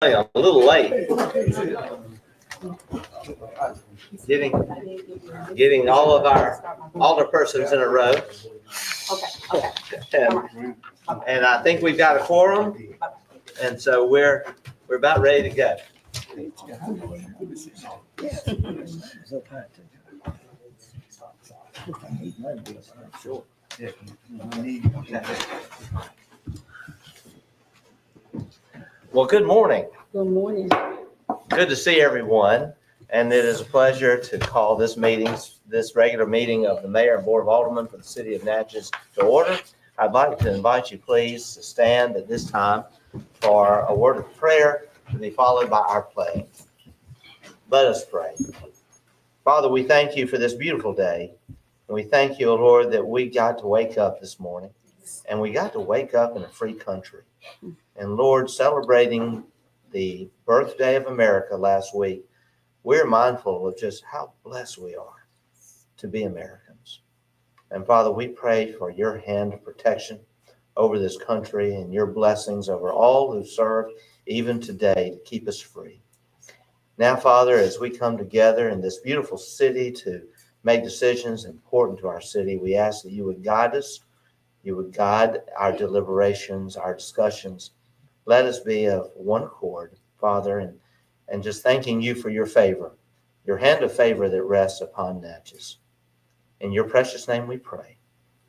A little late. Getting all of our alderpersons in a row. Okay. And I think we've got a quorum, and so we're about ready to go. Well, good morning. Good morning. Good to see everyone, and it is a pleasure to call this regular meeting of the Mayor and Board of Aldermen for the City of Natchez to order. I'd like to invite you, please, to stand at this time for a word of prayer to be followed by our pledge. Let us pray. Father, we thank you for this beautiful day, and we thank you, Lord, that we got to wake up this morning, and we got to wake up in a free country. And Lord, celebrating the birthday of America last week, we're mindful of just how blessed we are to be Americans. And Father, we pray for your hand of protection over this country and your blessings over all who serve even today to keep us free. Now, Father, as we come together in this beautiful city to make decisions important to our city, we ask that you would guide us, you would guide our deliberations, our discussions. Let us be of one accord, Father, and just thanking you for your favor, your hand of favor that rests upon Natchez. In your precious name we pray.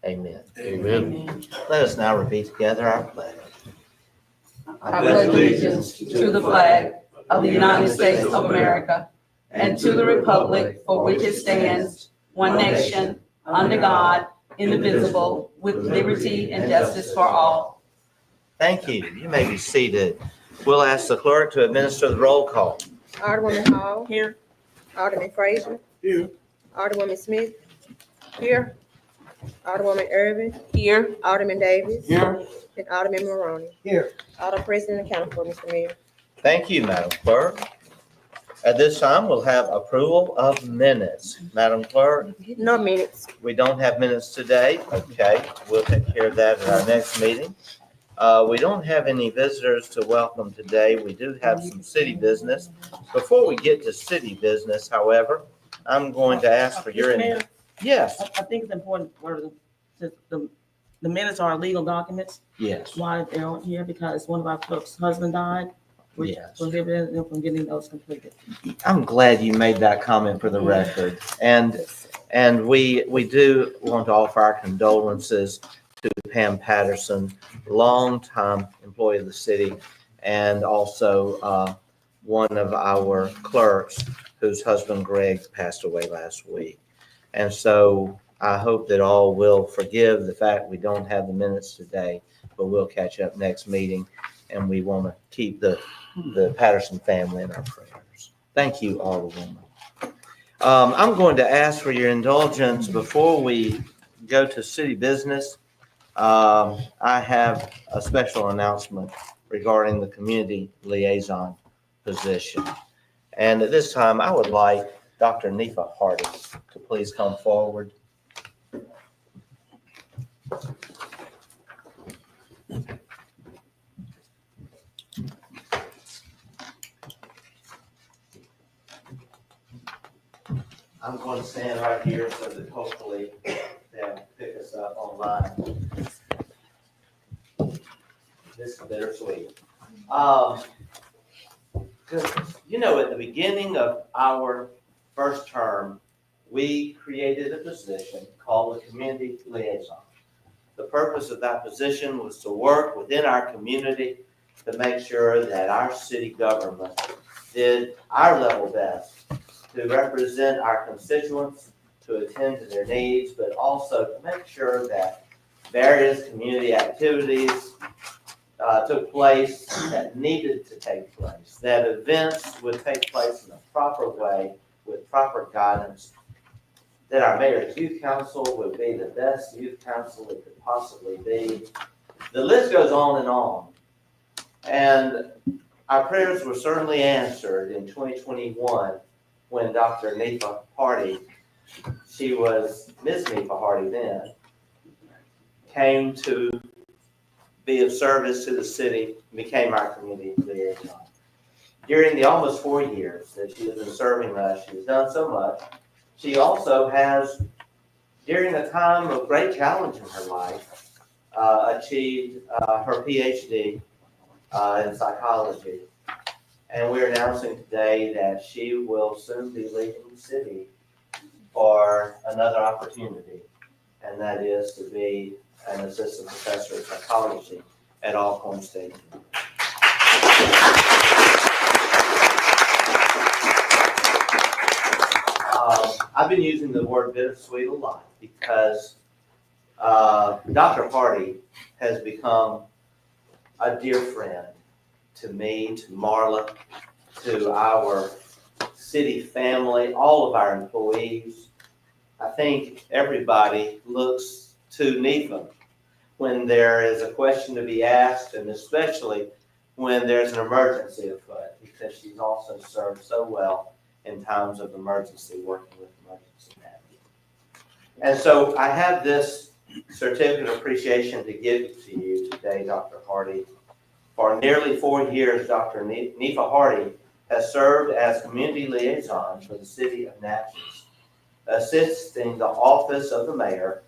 Amen. Amen. Let us now repeat together our pledge. I pledge allegiance to the flag of the United States of America and to the republic for which it stands, one nation, under God, indivisible, with liberty and justice for all. Thank you. You may be seated. We'll ask the clerk to administer the roll call. Alderwoman Hall. Here. Alderman Frazier. Here. Alderwoman Smith. Here. Alderwoman Irvin. Here. Alderman Davis. Here. And Alderman Maroney. Here. Alder President accounted for, Mr. Mayor. Thank you, Madam Clerk. At this time, we'll have approval of minutes. Madam Clerk, No minutes. we don't have minutes today. Okay, we'll take care of that at our next meeting. We don't have any visitors to welcome today. We do have some city business. Before we get to city business, however, I'm going to ask for your. Mayor, Yes. I think it's important for the minutes are legal documents. Yes. Why they aren't here, because one of our clerk's husband died. Which Yes. prohibited them from getting those completed. I'm glad you made that comment for the record. And we do want to offer our condolences to Pam Patterson, longtime employee of the city, and also one of our clerks whose husband Greg passed away last week. And so I hope that all will forgive the fact we don't have the minutes today, but we'll catch up next meeting. And we want to keep the Patterson family in our prayers. Thank you, Alderwoman. I'm going to ask for your indulgence before we go to city business. I have a special announcement regarding the community liaison position. And at this time, I would like Dr. Nefa Hardy to please come forward. I'm going to stand right here so that hopefully they'll pick us up online. This is bittersweet. You know, at the beginning of our first term, we created a position called the community liaison. The purpose of that position was to work within our community to make sure that our city government did our level best to represent our constituents, to attend to their needs, but also to make sure that various community activities took place that needed to take place, that events would take place in a proper way with proper guidance, that our mayor's youth council would be the best youth council it could possibly be. The list goes on and on. And our prayers were certainly answered in 2021 when Dr. Nefa Hardy, she was Ms. Nefa Hardy then, came to be of service to the city, became our community liaison. During the almost 4 years that she has been serving us, she has done so much. She also has, during a time of great challenge in her life, achieved her PhD in psychology. And we're announcing today that she will soon be leaving the city for another opportunity, and that is to be an assistant professor of psychology at Alcorn State. I've been using the word bittersweet a lot because Dr. Hardy has become a dear friend to me, to Marla, to our city family, all of our employees. I think everybody looks to NEFA when there is a question to be asked, and especially when there's an emergency afoot, because she's also served so well in times of emergency, working with emergency management. And so I have this certificate of appreciation to give to you today, Dr. Hardy. For nearly 4 years, Dr. NEFA Hardy has served as community liaison for the city of Natchez, assisting the office of the mayor.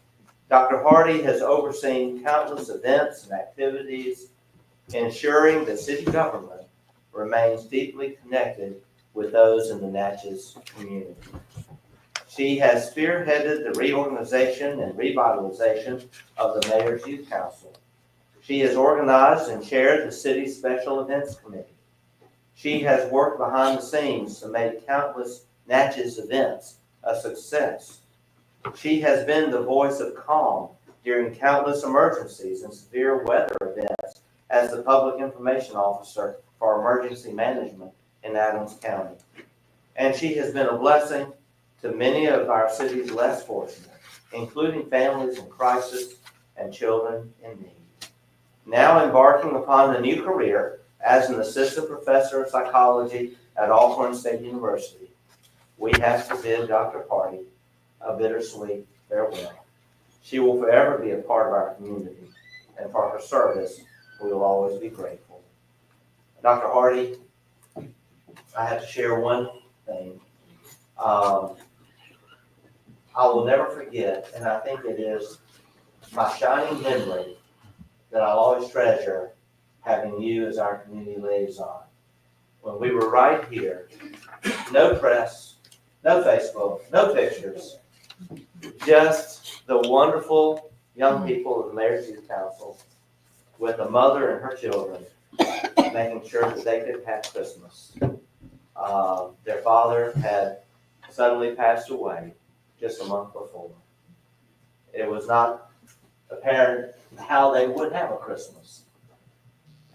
Dr. Hardy has overseen countless events and activities, ensuring that city government remains deeply connected with those in the Natchez community. She has spearheaded the reorganization and revitalization of the Mayor's Youth Council. She has organized and chaired the city's Special Events Committee. She has worked behind the scenes to make countless Natchez events a success. She has been the voice of calm during countless emergencies and severe weather events as the Public Information Officer for Emergency Management in Adams County. And she has been a blessing to many of our city's less fortunate, including families in crisis and children in need. Now embarking upon a new career as an assistant professor of psychology at Alcorn State University, we have to bid Dr. Hardy a bittersweet farewell. She will forever be a part of our community, and for her service, we will always be grateful. Dr. Hardy, I have to share one thing. I will never forget, and I think it is my shining memory that I'll always treasure, having you as our community liaison. When we were right here, no press, no Facebook, no pictures, just the wonderful young people of the Mayor's Youth Council with a mother and her children, making sure that they could have Christmas. Their father had suddenly passed away just a month before. It was not apparent how they would have a Christmas.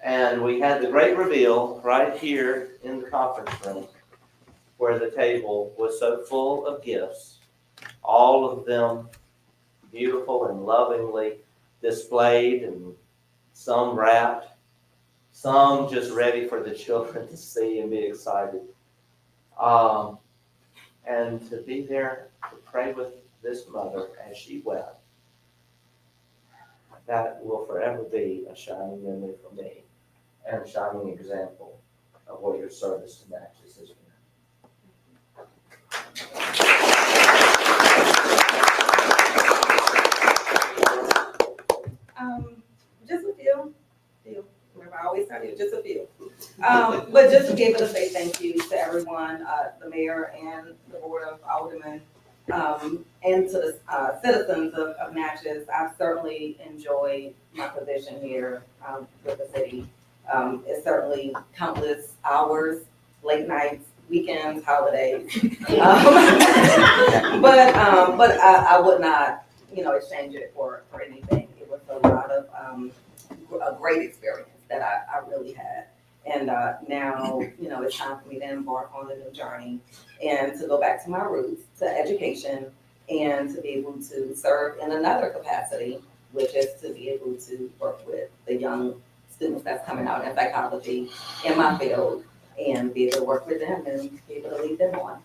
And we had the great reveal right here in the conference room, where the table was so full of gifts, all of them beautiful and lovingly displayed, and some wrapped, some just ready for the children to see and be excited. And to be there to pray with this mother as she wept, that will forever be a shining memory for me and a shining example of what your service to Natchez has been. Just a few. Remember, I always tell you, just a few. But just to be able to say thank you to everyone, the mayor and the board of aldermen, and to the citizens of Natchez. I've certainly enjoyed my position here with the city. It's certainly countless hours, late nights, weekends, holidays. But I would not, exchange it for anything. It was a lot of a great experience that I really had. And now, it's time for me to embark on a new journey and to go back to my roots, to education, and to be able to serve in another capacity, which is to be able to work with the young students that's coming out in psychology in my field and be able to work with them and be able to lead them on.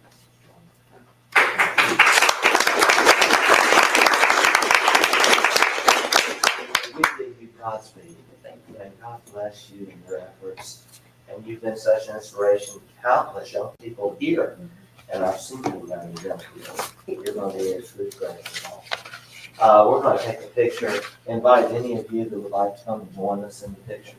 We give you Godspeed. And God bless you in your efforts. and you've been such an inspiration to countless young people here. And I've seen you young people. You're going to be a true treasure. We're going to take a picture. Invite any of you that would like to come and join us in the picture.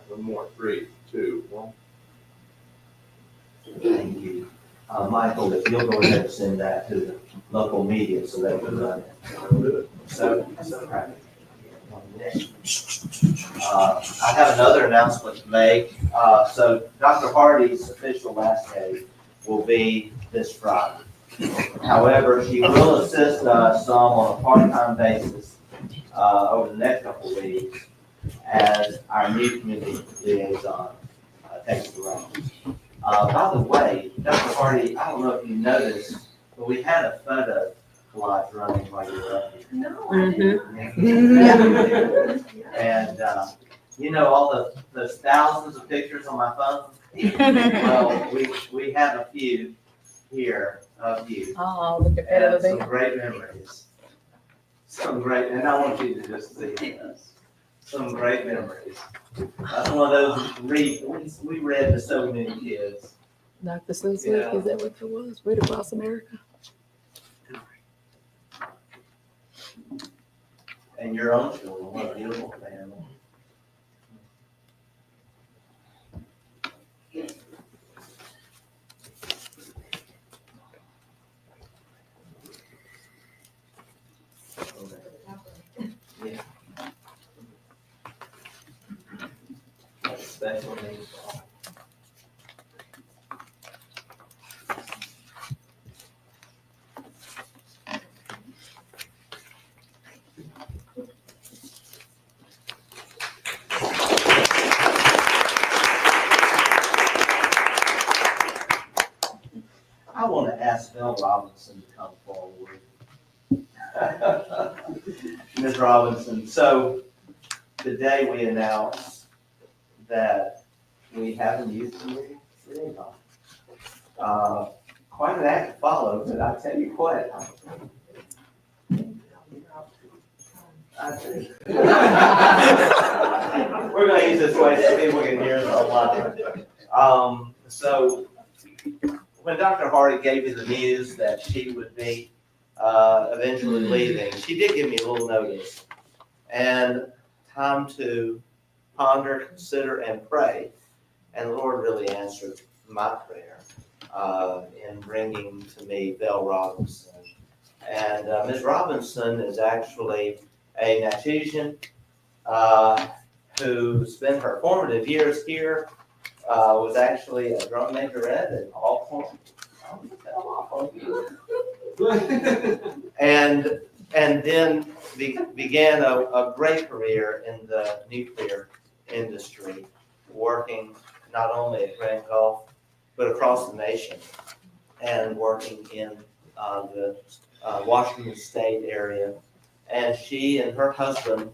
One more, 3, 2, 1. Thank you. Michael, if you'll go ahead and send that to the local media so they can run it. So proud. I have another announcement to make. So Dr. Hardy's official last day will be this Friday. However, she will assist us some on a part-time basis over the next couple of weeks as our new community liaison takes the reins. By the way, Dr. Hardy, I don't know if you noticed, but we had a photo collage running while you were up here. No, And, you know, all those thousands of pictures on my phone? Well, we have a few here of you. Oh, look at And some great memories. And I want you to just see this. Some great memories. That's one of those we read to so many kids. Dr. Susan, is that what it was? Read Across America? And your own children, what a beautiful family. Yeah. That's special needs. I want to ask Bill Robinson to come forward. Ms. Robinson, so today we announced that we have a youth committee liaison. Quite an act to follow, but I tell you what. We're gonna use this way so people can hear us a lot. So when Dr. Hardy gave me the news that she would be eventually leaving, she did give me a little notice and time to ponder, consider, and pray. And the Lord really answered my prayer in bringing to me Belle Robinson. And Ms. Robinson is actually a Natchez who spent her formative years here, was actually a drum majorette at Aldermen. And then began a great career in the nuclear industry, working not only at Grand Gulf, but across the nation, and working in the Washington State area. And she and her husband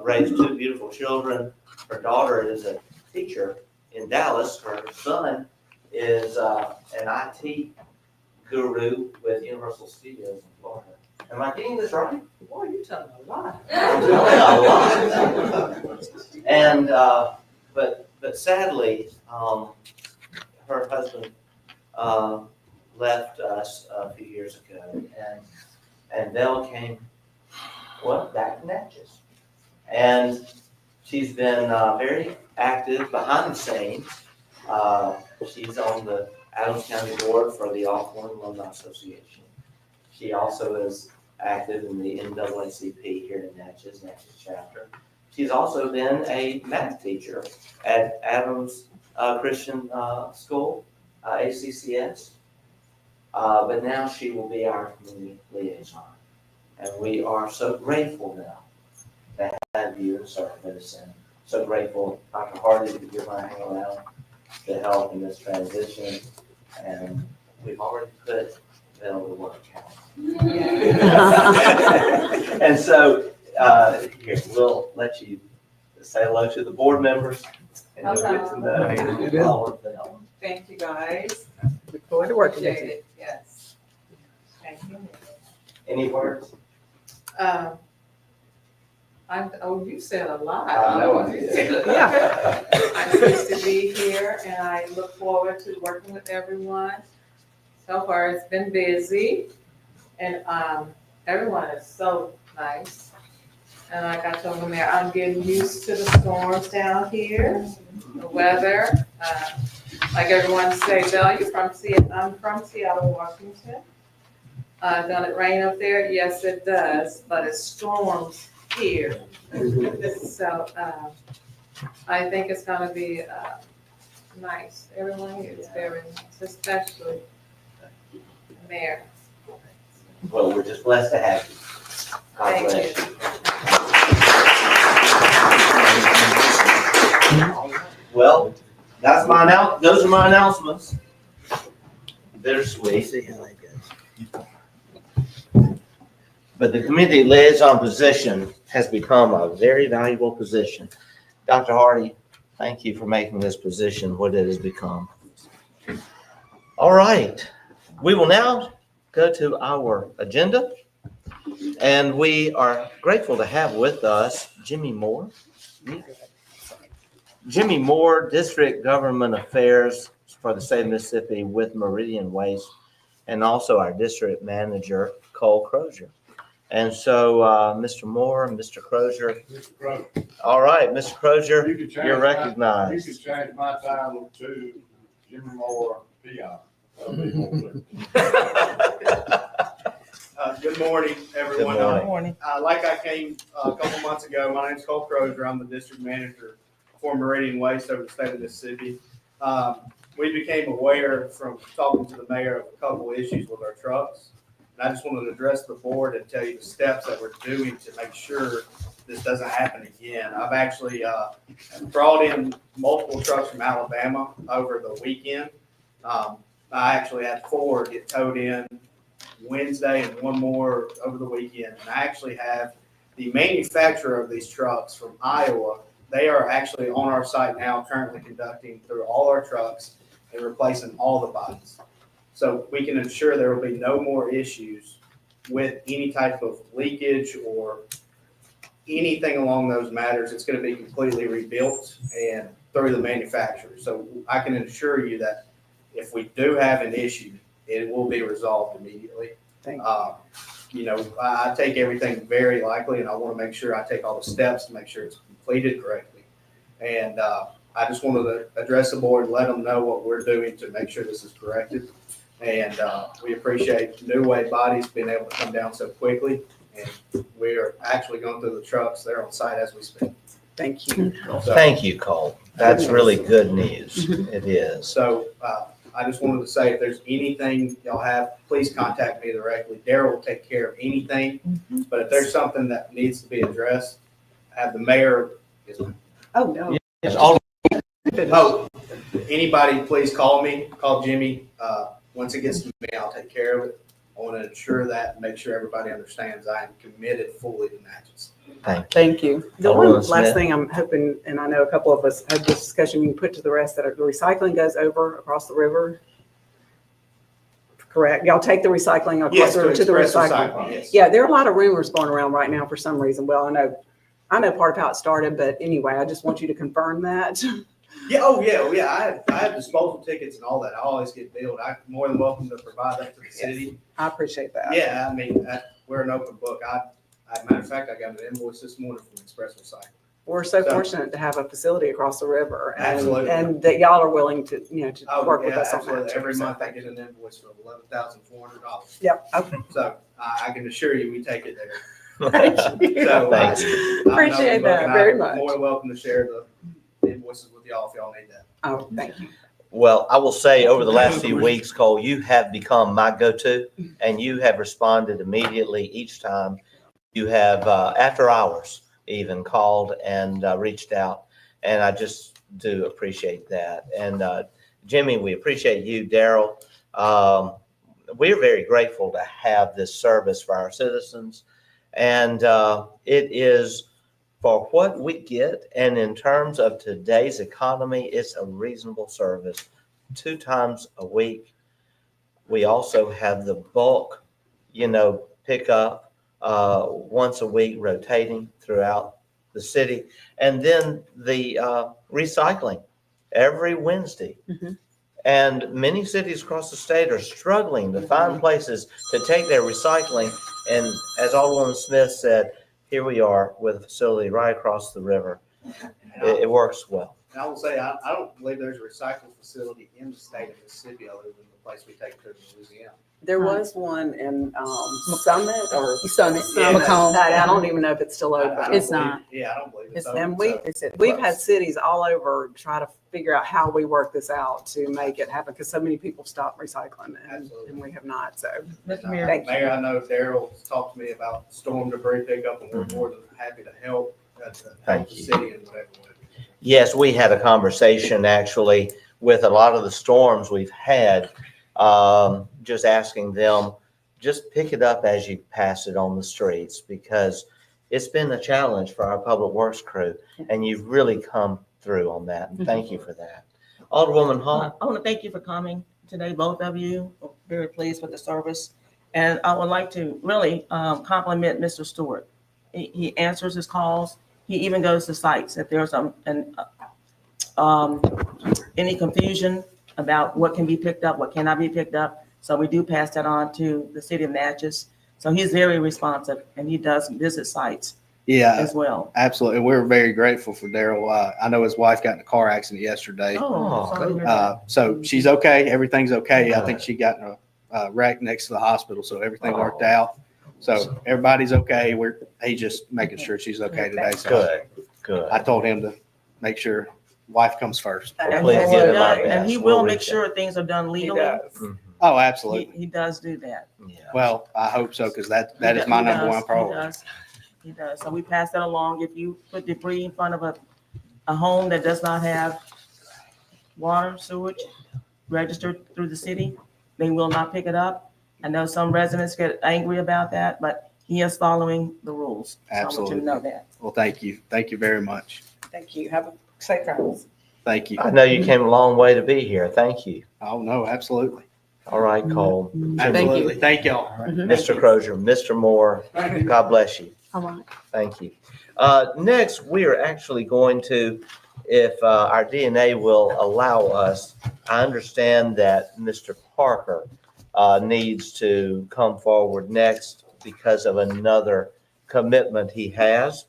raised two beautiful children. Her daughter is a teacher in Dallas. Her son is an IT guru with Universal Studios in Florida. Am I getting this right? Boy, you telling a lot. I'm telling a lot. And but sadly, her husband left us a few years ago, and Belle came back to Natchez, and she's been very active behind the scenes. She's on the Adams County Board for the Aldermen Alumni Association. She also is active in the NAACP here in Natchez chapter. She's also been a math teacher at Adams Christian School, ACCS. But now she will be our community liaison. And we are so grateful now have you in service, and so grateful, Dr. Hardy, that you're going to hang around to help in this transition. And we've already put Bill to work. And so, here, we'll let you say hello to the board members, and you'll get to know all of them. Thank you, guys. Look forward to working with Appreciate you. it, yes. Thank you. Any words? You said a lot. I know I did. Yeah. I'm pleased to be here, and I look forward to working with everyone. So far, it's been busy, and everyone is so nice. And like I told them there, I'm getting used to the storms down here, the weather. Like everyone say, Belle, you're from Seattle. I'm from Seattle, Washington. Does it rain up there? Yes, it does, but it storms here. So I think it's gonna be nice. Everyone here is very nice, especially the mayor. Well, we're just blessed to have you. God Thank bless you. you. Well, that's those are my announcements. Bittersweet. See how that goes. But the community liaison position has become a very valuable position. Dr. Hardy, thank you for making this position what it has become. All right, we will now go to our agenda. And we are grateful to have with us Jimmy Moore. Jimmy Moore, District Government Affairs for the state of Mississippi with Meridian Waste, and also our district manager, Cole Crozier. And so, Mr. Moore and Mr. Crozier. Mr. Crowe, All right, Mr. Crozier, you could change you're You recognized. could change my title to Jimmy Moore, PR. That'll be more clear. Good morning, everyone. Good morning. Good morning. Like I came a couple months ago, my name's Cole Crozier. I'm the district manager for Meridian Waste over the state of Mississippi. We became aware from talking to the mayor of a couple of issues with our trucks. And I just wanted to address the board and tell you the steps that we're doing to make sure this doesn't happen again. I've actually brought in multiple trucks from Alabama over the weekend. I actually had 4 get towed in Wednesday and 1 more over the weekend. And I actually have the manufacturer of these trucks from Iowa. They are actually on our site now, currently conducting through all our trucks and replacing all the bodies. So we can ensure there will be no more issues with any type of leakage or anything along those matters. It's going to be completely rebuilt and through the manufacturer. So I can assure you that if we do have an issue, it will be resolved immediately. Thank You know, I take everything very likely, and I want to make sure I take all the steps to make sure it's completed correctly. And I just wanted to address the board and let them know what we're doing to make sure this is corrected. And we appreciate New Way Bodies being able to come down so quickly. And we are actually going through the trucks. They're on site as we speak. Thank you. So- Thank you, Cole. That's really good news. It is. So I just wanted to say, if there's anything y'all have, please contact me directly. Daryl will take care of anything. But if there's something that needs to be addressed, have the mayor. Oh, no. It's all Oh, anybody, please call me, call Jimmy. Once it gets to me, I'll take care of it. I want to ensure that and make sure everybody understands I am committed fully to Natchez. Thank you. The Alderman one last Smith. thing I'm hoping, and I know a couple of us had this discussion, we can put to the rest, that the recycling goes over across the river. Correct? Y'all take the recycling across the river to the Express recycling. yes. Yeah, there are a lot of rumors going around right now for some reason. Well, I know part of how it started, but anyway, I just want you to confirm that. Yeah, I have disposal tickets and all that. I always get billed. I'm more than welcome to provide that to the city. I appreciate that. Yeah, I mean, we're an open book. Matter of fact, I got an invoice this morning from Express Recycling. We're so fortunate to have a facility across the river, Absolutely. and that y'all are willing to, to Oh, work with yeah, us on absolutely. that. Every So month I thank get you. an invoice for $11,400. Yep, okay. So I can assure you, we take it there. Thank you. So, Thanks. I'm Appreciate open book, that and very I'm much. More than welcome to share the invoices with y'all if y'all need that. Oh, thank you. Well, I will say over the last few weeks, Cole, you have become my go-to, and you have responded immediately each time. You have, after hours, even called and reached out. And I just do appreciate that. And Jimmy, we appreciate you. Daryl, we're very grateful to have this service for our citizens. And it is for what we get. And in terms of today's economy, it's a reasonable service. 2 times a week. We also have the bulk, pickup once a week, rotating throughout the city. And then the recycling every Wednesday. Mhm. And many cities across the state are struggling to find places to take their recycling. And as Alderman Smith said, here we are with a facility right across the river. It works well. And I will say, I don't believe there's a recycling facility in the state of Mississippi other than the place we take to Louisiana. There was one in Summit or Summit, Yeah. Macomb. I don't even know if it's still I open. don't It's believe- not. Yeah, I don't believe it's And open. So- we've had cities all over try to figure out how we work this out to make it happen because so many people stop recycling Absolutely. and we have not. So Mr. Mayor, Thank you. Mayor, I know Daryl's talked to me about storm debris pickup, and we're more than happy to help. Thank The you. city in whatever way. Yes, we had a conversation actually with a lot of the storms we've had, just asking them, just pick it up as you pass it on the streets, because it's been a challenge for our public works crew, and you've really come through on that, and thank you for that. Alderwoman Hall? I want to thank you for coming today, both of you. I'm very pleased with the service. And I would like to really compliment Mr. Stewart. He answers his calls. He even goes to sites if there's any confusion about what can be picked up, what cannot be picked up. So we do pass that on to the city of Natchez. So he's very responsive, and he does visit sites Yeah, as well. absolutely. We're very grateful for Daryl. I know his wife got in a car accident yesterday. Oh, sorry to hear that. So she's okay. Everything's okay. I think she got in a wreck next to the hospital, so everything worked out. So everybody's okay. He's just making sure she's okay today. So Good, good. I told him to make sure wife comes first. And Please he get it does- like that. and he We'll will make reach sure things are done he legally. does. Mhm. Oh, He, absolutely. he does do that. Yeah. Well, I hope so, because that He is does- my he number does, one priority. He does. So we pass that along. If you put debris in front of a home that does not have water, sewage registered through the city, they will not pick it up. I know some residents get angry about that, but he is following the rules. So I want you to Absolutely. know that. Well, thank you. Thank you very much. Thank you. Have a safe travels. Thank you. I know you came a long way to be here. Thank you. Oh, no, absolutely. All right, Cole. Absolutely. Thank y'all. Mr. Crozier, Mr. Moore, God bless you. All right. Thank you. Next, we are actually going to, if our DNA will allow us, I understand that Mr. Parker needs to come forward next because of another commitment he has.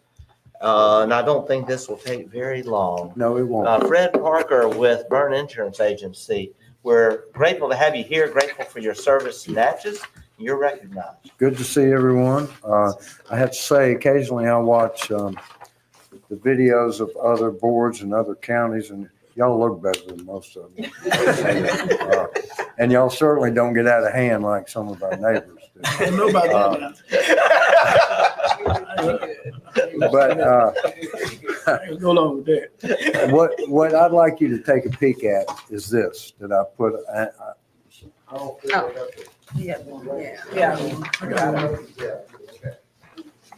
And I don't think this will take very long. No, it won't. Fred Parker with Byrne Insurance Agency, we're grateful to have you here, grateful for your service to Natchez. You're recognized. Good to see everyone. I have to say, occasionally I watch the videos of other boards and other counties, and y'all look better than most of them. And y'all certainly don't get out of hand like some of our neighbors do. But Go along with that. what I'd like you to take a peek at is this, that I put, Yeah.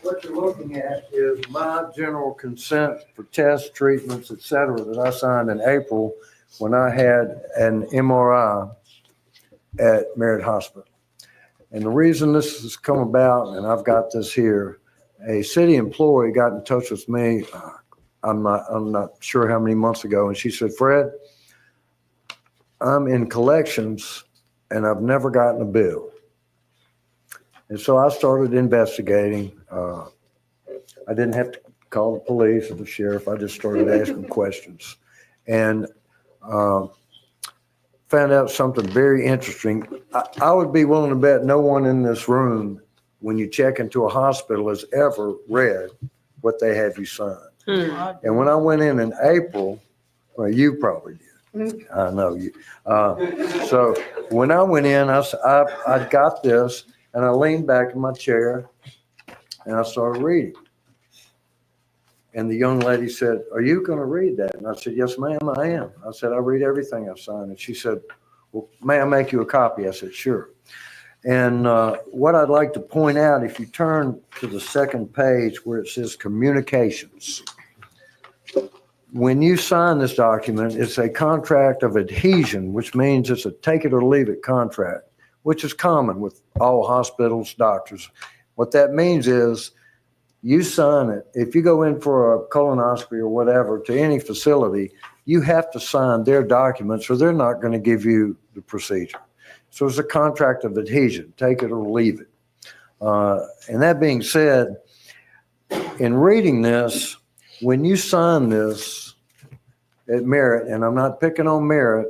What you're looking at is my general consent for tests, treatments, et cetera, that I signed in April when I had an MRI at Merritt Hospital. And the reason this has come about, and I've got this here, a city employee got in touch with me, I'm not sure how many months ago, and she said, Fred, I'm in collections and I've never gotten a bill. And so I started investigating. I didn't have to call the police or the sheriff. I just started asking questions and found out something very interesting. I would be willing to bet no one in this room, when you check into a hospital, has ever read what they have you sign. And when I went in April, well, you probably did. I know you. So when I went in, I got this, and I leaned back in my chair, and I started reading. And the young lady said, "Are you going to read that?" And I said, "Yes, ma'am, I am." I said, "I read everything I sign." And she said, "Well, may I make you a copy?" I said, "Sure." And what I'd like to point out, if you turn to the second page where it says communications, when you sign this document, it's a contract of adhesion, which means it's a take it or leave it contract, which is common with all hospitals, doctors. What that means is you sign it. If you go in for a colonoscopy or whatever to any facility, you have to sign their documents or they're not going to give you the procedure. So it's a contract of adhesion, take it or leave it. And that being said, in reading this, when you sign this at Merit, and I'm not picking on Merit,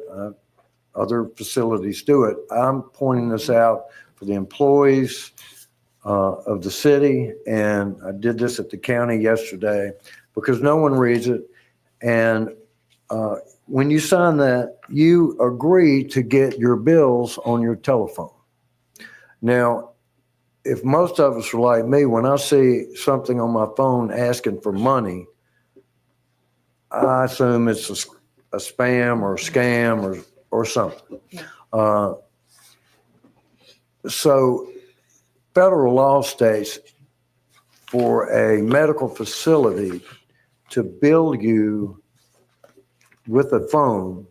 other facilities do it. I'm pointing this out for the employees of the city, and I did this at the county yesterday because no one reads it. And when you sign that, you agree to get your bills on your telephone. Now, if most of us are like me, when I see something on my phone asking for money, I assume it's a spam or a scam or something. So federal law states for a medical facility to bill you with a phone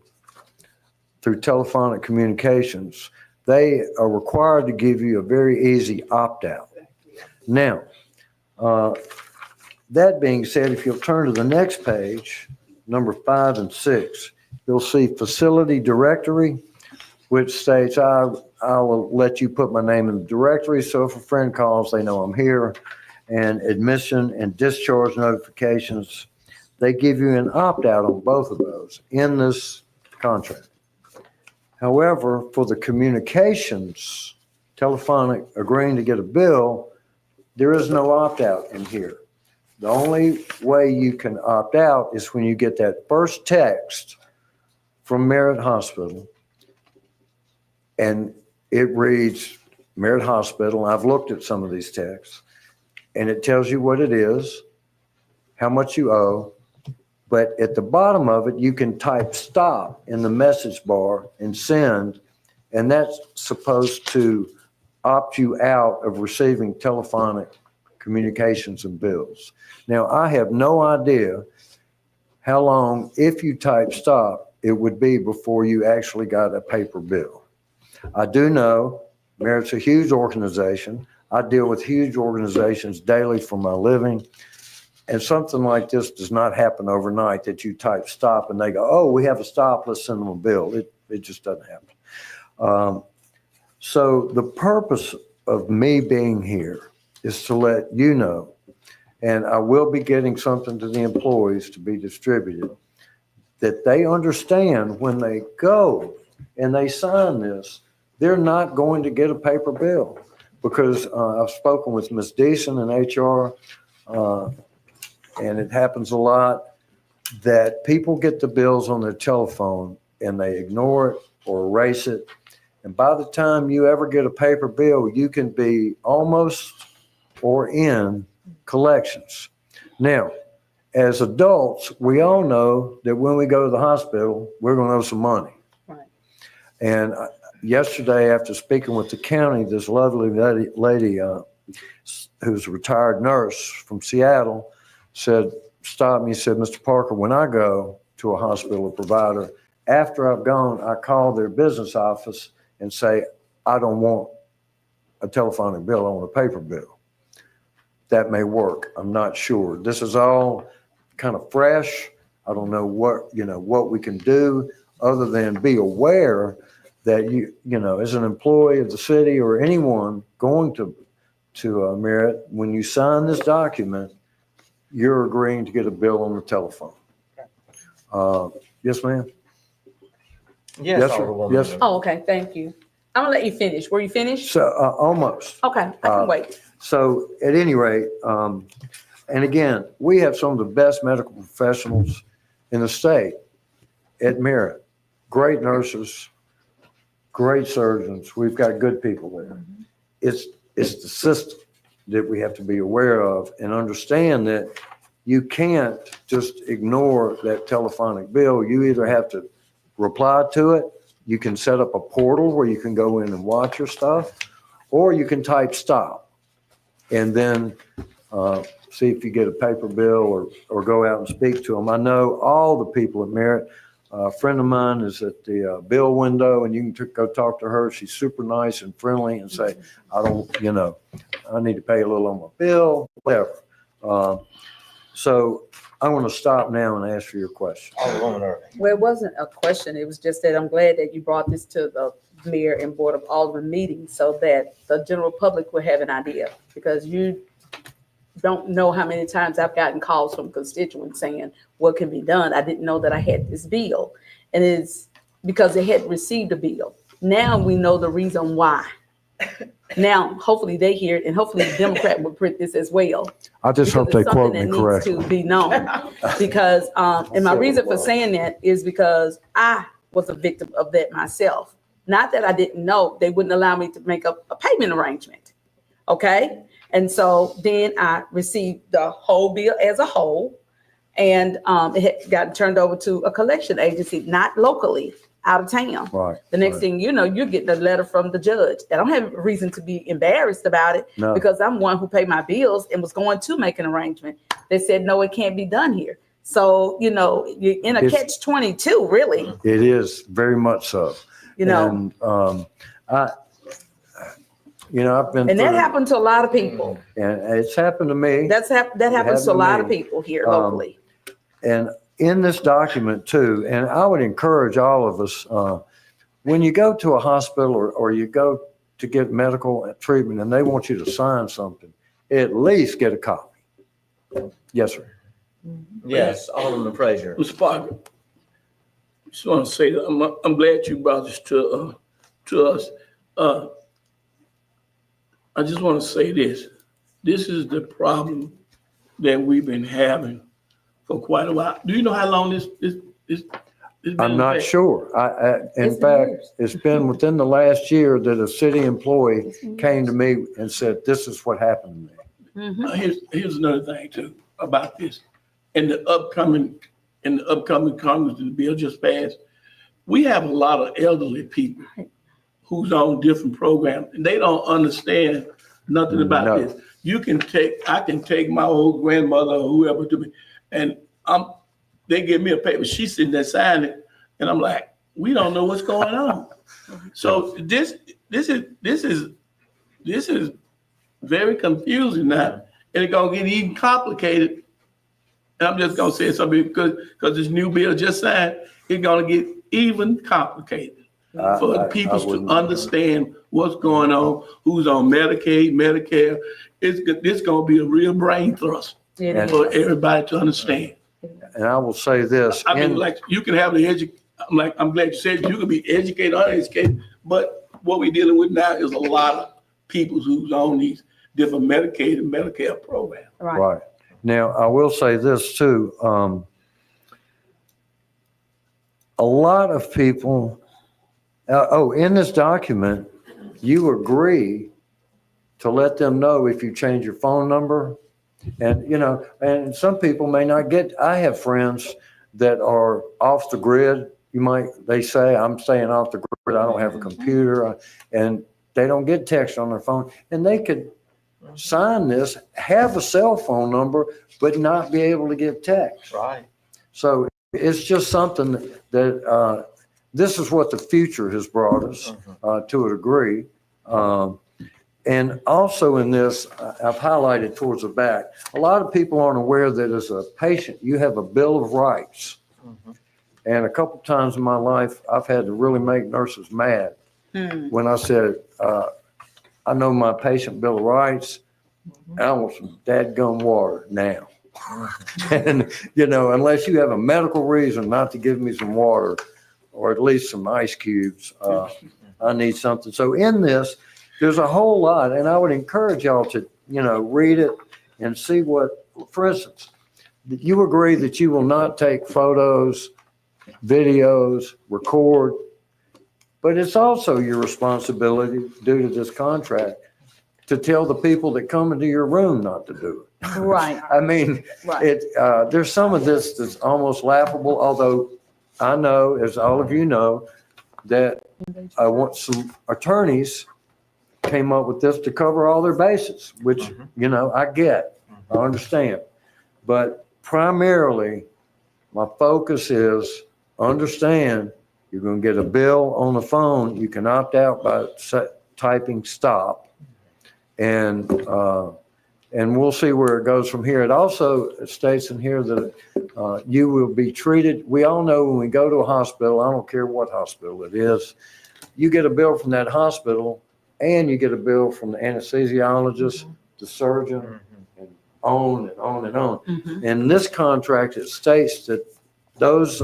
through telephonic communications, they are required to give you a very easy opt-out. Now, that being said, if you'll turn to the next page, number 5 and 6, you'll see facility directory, which states I'll let you put my name in the directory, so if a friend calls, they know I'm here. And admission and discharge notifications, they give you an opt-out on both of those in this contract. However, for the communications, telephonic agreeing to get a bill, there is no opt-out in here. The only way you can opt out is when you get that first text from Merit Hospital, and it reads Merit Hospital. I've looked at some of these texts, and it tells you what it is, how much you owe. But at the bottom of it, you can type stop in the message bar and send, and that's supposed to opt you out of receiving telephonic communications and bills. Now, I have no idea how long, if you type stop, it would be before you actually got a paper bill. I do know Merit's a huge organization. I deal with huge organizations daily for my living. And something like this does not happen overnight that you type stop and they go, "Oh, we have a stop, let's send them a bill." It just doesn't happen. So the purpose of me being here is to let you know, and I will be getting something to the employees to be distributed, that they understand when they go and they sign this, they're not going to get a paper bill. Because I've spoken with Ms. Deason in HR, and it happens a lot that people get the bills on their telephone and they ignore it or erase it. And by the time you ever get a paper bill, you can be almost or in collections. Now, as adults, we all know that when we go to the hospital, we're going to owe some money. Right. And yesterday, after speaking with the county, this lovely lady who's a retired nurse from Seattle stopped me, said, "Mr. Parker, when I go to a hospital or provider, after I've gone, I call their business office and say, I don't want a telephonic bill, I want a paper bill." That may work. I'm not sure. This is all kind of fresh. I don't know what we can do other than be aware that you as an employee of the city or anyone going to Merit, when you sign this document, you're agreeing to get a bill on the telephone. Yes, ma'am? Yes, sir. Alderwoman. Yes, sir. Oh, okay, thank you. I'm gonna let you finish. Were you finished? So, almost. Okay, I can wait. So at any rate, and again, we have some of the best medical professionals in the state at Merit. Great nurses, great surgeons. We've got good people there. It's the system that we have to be aware of and understand that you can't just ignore that telephonic bill. You either have to reply to it, you can set up a portal where you can go in and watch your stuff, or you can type stop and then see if you get a paper bill or go out and speak to them. I know all the people at Merit. A friend of mine is at the bill window, and you can go talk to her. She's super nice and friendly and say, I need to pay a little on my bill, whatever. So I want to stop now and answer your question. Alderwoman Irving. Well, it wasn't a question. It was just that I'm glad that you brought this to the mayor and board of aldermen meeting so that the general public will have an idea, because you don't know how many times I've gotten calls from constituents saying what can be done. I didn't know that I had this bill, and it's because they hadn't received a bill. Now we know the reason why. Now, hopefully they hear it, and hopefully the Democrat will print this as well. I just hope they quote me correctly. It's something that needs to be known, because, and my reason for saying that is because I was a victim of that myself. Not that I didn't know, they wouldn't allow me to make up a payment arrangement, okay? And so then I received the whole bill as a whole, and it had gotten turned over to a collection agency, not locally, out of town. Right. The next thing you know, you're getting a letter from the judge. I don't have a reason to be embarrassed about it, No. because I'm one who paid my bills and was going to make an arrangement. They said, no, it can't be done here. So, you're in a catch-22, really, It is very much so. And I've been and that through- happened to a lot of people. and it's happened to me. That happens to a lot of people here locally. And in this document too, and I would encourage all of us, when you go to a hospital or you go to get medical treatment and they want you to sign something, at least get a copy. Yes, sir. Yes, Alderman Frazier. Mr. Parker, just want to say that I'm glad you brought this to us. I just want to say this. This is the problem that we've been having for quite a while. Do you know how long this been I'm not in effect? sure. In fact, it's been within the last year that a city employee came to me and said, this is what happened to me. Here's another thing too about this. In the upcoming Congress, the bill just passed, we have a lot of elderly people who's on different programs, and they don't understand nothing about this. I can take my old grandmother or whoever to me, and they give me a paper, she's sitting there signing it, and I'm like, we don't know what's going on. So this is very confusing now, and it's gonna get even complicated. And I'm just gonna say something because this new bill just signed, it's gonna get even complicated for people to understand what's going on, who's on Medicaid, Medicare. It's gonna be a real brain thrust for everybody to understand. And I will say this. I mean, like, you can have I'm glad you said you can be educated, uneducated, but what we're dealing with now is a lot of people who's on these different Medicaid and Medicare programs. Right. Now, I will say this too. A lot of people, in this document, you agree to let them know if you change your phone number. And, and some people may not get, I have friends that are off the grid. They say, I'm staying off the grid. I don't have a computer, and they don't get text on their phone. And they could sign this, have a cell phone number, but not be able to get text. Right. So it's just something that this is what the future has brought us to a degree. And also in this, I've highlighted towards the back, a lot of people aren't aware that as a patient, you have a Bill of Rights. And a couple times in my life, I've had to really make nurses mad when I said, I know my patient Bill of Rights, and I want some dadgum water now. And, unless you have a medical reason not to give me some water, or at least some ice cubes, I need something. So in this, there's a whole lot, and I would encourage y'all to, read it and see what, for instance, you agree that you will not take photos, videos, record, but it's also your responsibility due to this contract to tell the people that come into your room not to do Right, I mean, right. there's some of this that's almost laughable, although I know, as all of you know, that I want some attorneys came up with this to cover all their bases, which, I get, I understand. But primarily, my focus is understand you're going to get a bill on the phone. You can opt out by typing stop. And we'll see where it goes from here. It also states in here that you will be treated. We all know when we go to a hospital, I don't care what hospital it is, you get a bill from that hospital and you get a bill from the anesthesiologist, the surgeon, and on and on and on. In this contract, it states that those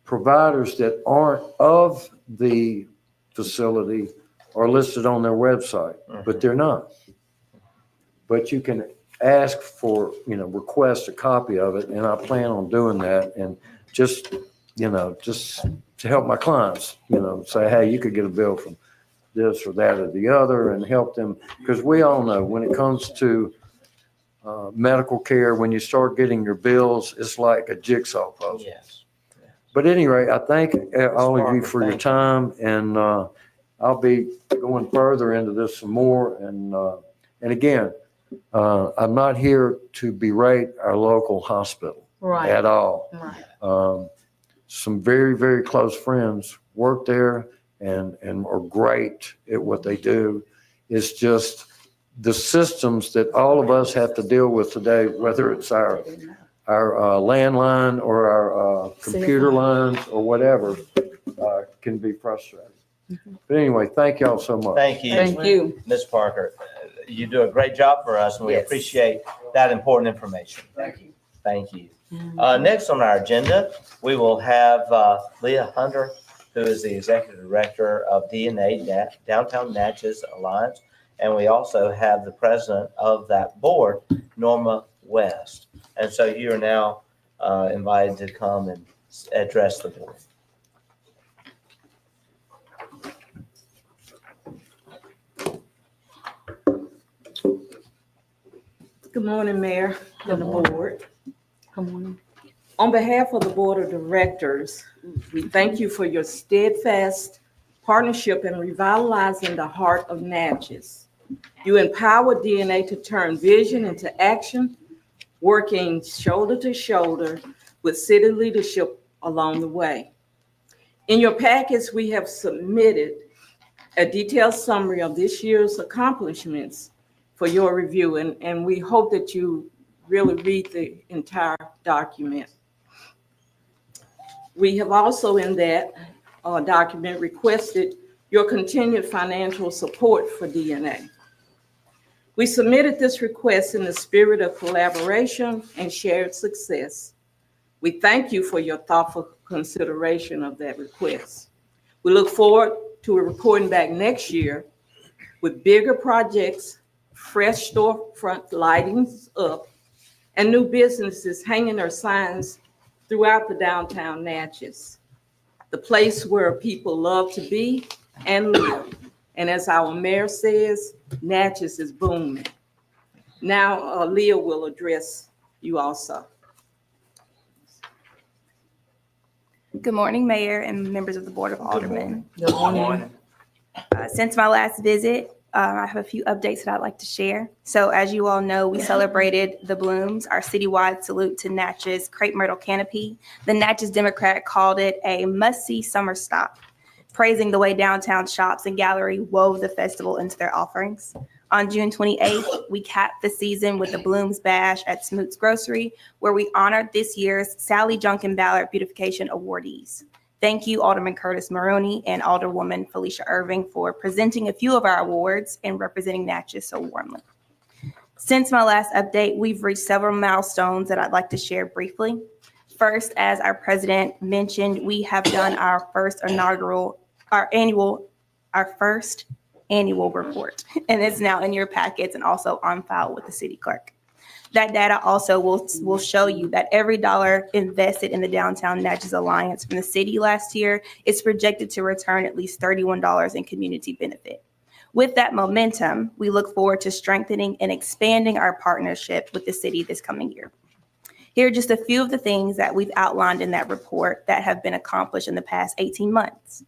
providers that aren't of the facility are listed on their website, but they're not. But you can ask for, request a copy of it, and I plan on doing that. And just to help my clients, say, hey, you could get a bill from this or that or the other and help them. Because we all know when it comes to medical care, when you start getting your bills, it's like a jigsaw puzzle. Yes. But anyway, I thank all of you for your time, and I'll be going further into this some more. And again, I'm not here to berate our local hospital at all. Right. Some very, very close friends work there and are great at what they do. It's just the systems that all of us have to deal with today, whether it's our landline or our computer lines or whatever, can be frustrating. But anyway, thank y'all so much. Thank you. Thank you. Ms. Parker. You do a great job for us, and we appreciate that important information. Thank you. Thank you. Next on our agenda, we will have Leah Hunter, who is the Executive Director of DNA, Downtown Natchez Alliance. And we also have the president of that board, Norma West. And so you are now invited to come and address the board. Good morning, Mayor and the board. Come on. On behalf of the Board of Directors, we thank you for your steadfast partnership in revitalizing the heart of Natchez. You empower DNA to turn vision into action, working shoulder to shoulder with city leadership along the way. In your packets, we have submitted a detailed summary of this year's accomplishments for your review, and we hope that you really read the entire document. We have also in that document requested your continued financial support for DNA. We submitted this request in the spirit of collaboration and shared success. We thank you for your thoughtful consideration of that request. We look forward to reporting back next year with bigger projects, fresh storefront lightings up, and new businesses hanging their signs throughout the downtown Natchez, the place where people love to be and live. And as our mayor says, Natchez is booming. Now, Leah will address you also. Good morning, Mayor and members of the Board of Aldermen. Good morning. Since my last visit, I have a few updates that I'd like to share. So as you all know, we celebrated the Blooms, our citywide salute to Natchez Crepe Myrtle Canopy. The Natchez Democrat called it a must-see summer stop, praising the way downtown shops and gallery wove the festival into their offerings. On June 28th, we capped the season with the Blooms Bash at Smoot's Grocery, where we honored this year's Sally Junkin Ballard Beautification awardees. Thank you, Alderman Curtis Maroney and Alderwoman Felicia Irving, for presenting a few of our awards and representing Natchez so warmly. Since my last update, we've reached several milestones that I'd like to share briefly. First, as our president mentioned, we have done our first annual report, and it's now in your packets and also on file with the city clerk. That data also will show you that every dollar invested in the Downtown Natchez Alliance from the city last year is projected to return at least $31 in community benefit. With that momentum, we look forward to strengthening and expanding our partnership with the city this coming year. Here are just a few of the things that we've outlined in that report that have been accomplished in the past 18 months.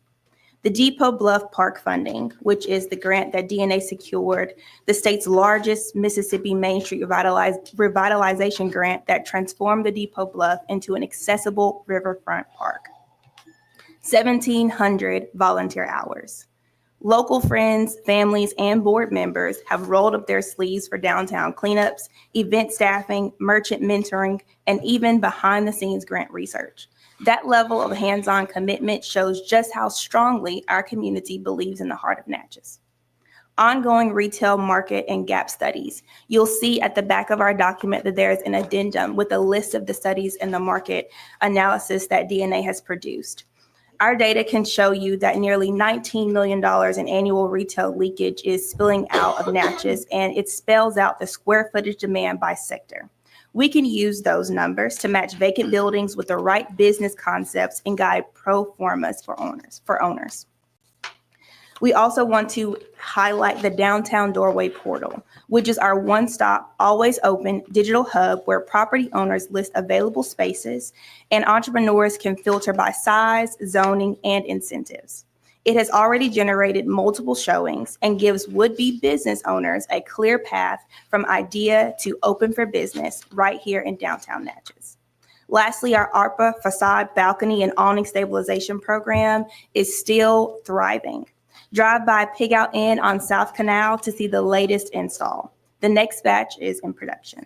The Depot Bluff Park funding, which is the grant that DNA secured, the state's largest Mississippi Main Street revitalization grant that transformed the Depot Bluff into an accessible riverfront park. 1,700 volunteer hours. Local friends, families, and board members have rolled up their sleeves for downtown cleanups, event staffing, merchant mentoring, and even behind-the-scenes grant research. That level of hands-on commitment shows just how strongly our community believes in the heart of Natchez. Ongoing retail market and gap studies. You'll see at the back of our document that there's an addendum with a list of the studies and the market analysis that DNA has produced. Our data can show you that nearly $19 million in annual retail leakage is spilling out of Natchez, and it spells out the square footage demand by sector. We can use those numbers to match vacant buildings with the right business concepts and guide pro formas for owners. We also want to highlight the Downtown Doorway Portal, which is our one-stop, always open digital hub where property owners list available spaces and entrepreneurs can filter by size, zoning, and incentives. It has already generated multiple showings and gives would-be business owners a clear path from idea to open for business right here in downtown Natchez. Lastly, our ARPA facade, balcony, and awning stabilization program is still thriving. Drive by Pig Out Inn on South Canal to see the latest install. The next batch is in production.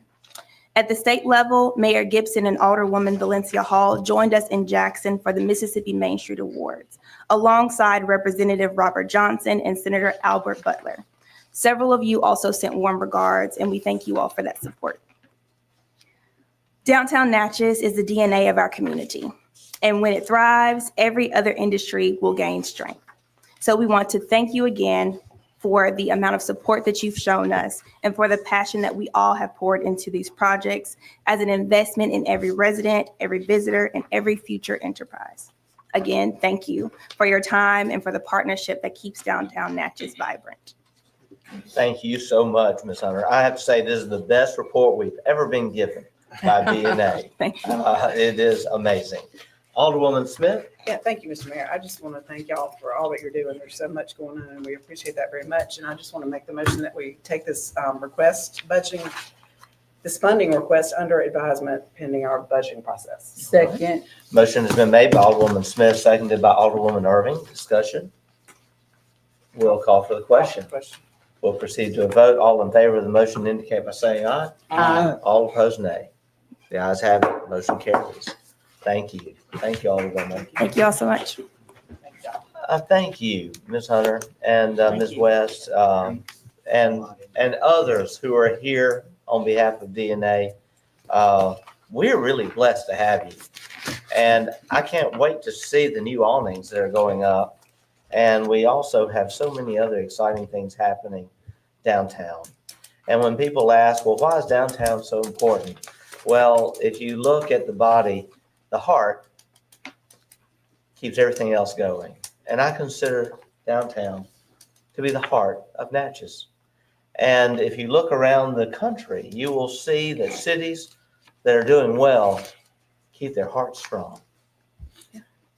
At the state level, Mayor Gibson and Alderwoman Valencia Hall joined us in Jackson for the Mississippi Main Street Awards, alongside Representative Robert Johnson and Senator Albert Butler. Several of you also sent warm regards, and we thank you all for that support. Downtown Natchez is the DNA of our community, and when it thrives, every other industry will gain strength. So we want to thank you again for the amount of support that you've shown us and for the passion that we all have poured into these projects as an investment in every resident, every visitor, and every future enterprise. Again, thank you for your time and for the partnership that keeps downtown Natchez vibrant. Thank you so much, Ms. Hunter. I have to say, this is the best report we've ever been given by DNA. Thank you. It is amazing. Alderwoman Smith? Yeah, thank you, Mr. Mayor. I just want to thank y'all for all that you're doing. There's so much going on, and we appreciate that very much. And I just want to make the motion that we take this this funding request under advisement pending our budgeting process. Second. Motion has been made by Alderwoman Smith, seconded by Alderwoman Irving. Discussion? We'll call for the question. We'll proceed to a vote. All in favor of the motion indicate by saying aye. Aye. All opposed, nay. The ayes have it. Motion carries. Thank you. Thank you, Alderwoman. Thank you all so much. Thank you, Ms. Hunter and Ms. you. West, and others who are here on behalf of DNA. We're really blessed to have you. And I can't wait to see the new awnings that are going up. And we also have so many other exciting things happening downtown. And when people ask, well, why is downtown so important? Well, if you look at the body, the heart keeps everything else going. And I consider downtown to be the heart of Natchez. And if you look around the country, you will see that cities that are doing well keep their hearts strong.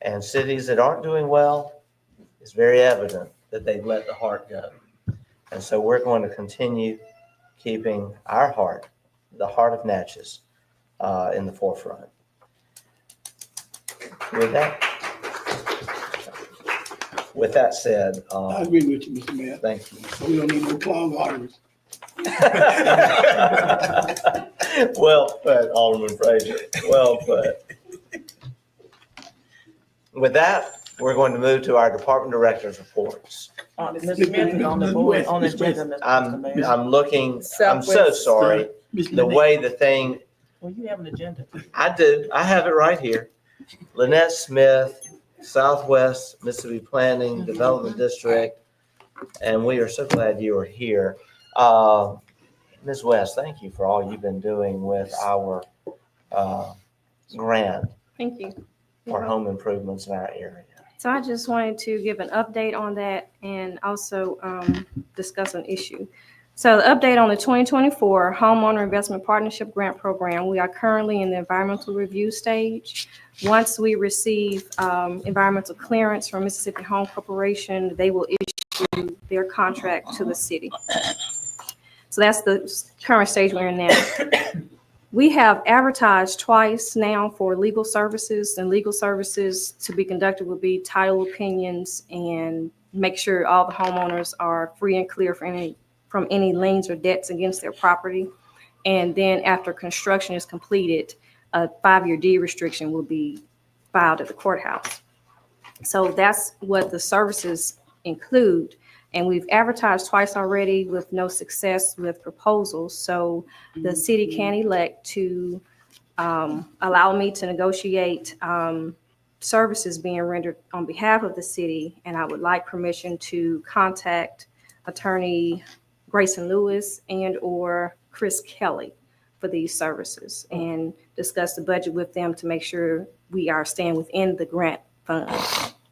And cities that aren't doing well, it's very evident that they've let the heart go. And so we're going to continue keeping our heart, the heart of Natchez, in the forefront. With that said, I agree with you, Mr. Mayor. thank you. We don't need no clogged arteries. Well put, Alderman Frazier. Well put. With that, we're going to move to our department directors' reports. Mr. Smith is on the board, on the agenda, Mr. Mayor. I'm looking, I'm so sorry. The way the thing, Well, you have an agenda. I do, I have it right here. Lynette Smith, Southwest Mississippi Planning Development District, and we are so glad you are here. Ms. West, thank you for all you've been doing with our grant Thank you. for home improvements in our area. So I just wanted to give an update on that and also discuss an issue. So the update on the 2024 Homeowner Investment Partnership Grant Program, we are currently in the environmental review stage. Once we receive environmental clearance from Mississippi Home Corporation, they will issue their contract to the city. So that's the current stage we're in now. We have advertised twice now for legal services, and legal services to be conducted will be title opinions and make sure all the homeowners are free and clear from any liens or debts against their property. And then after construction is completed, a 5-year deed restriction will be filed at the courthouse. So that's what the services include. And we've advertised twice already with no success with proposals. So the city can elect to allow me to negotiate services being rendered on behalf of the city. And I would like permission to contact Attorney Grayson Lewis and or Chris Kelly for these services and discuss the budget with them to make sure we are staying within the grant fund.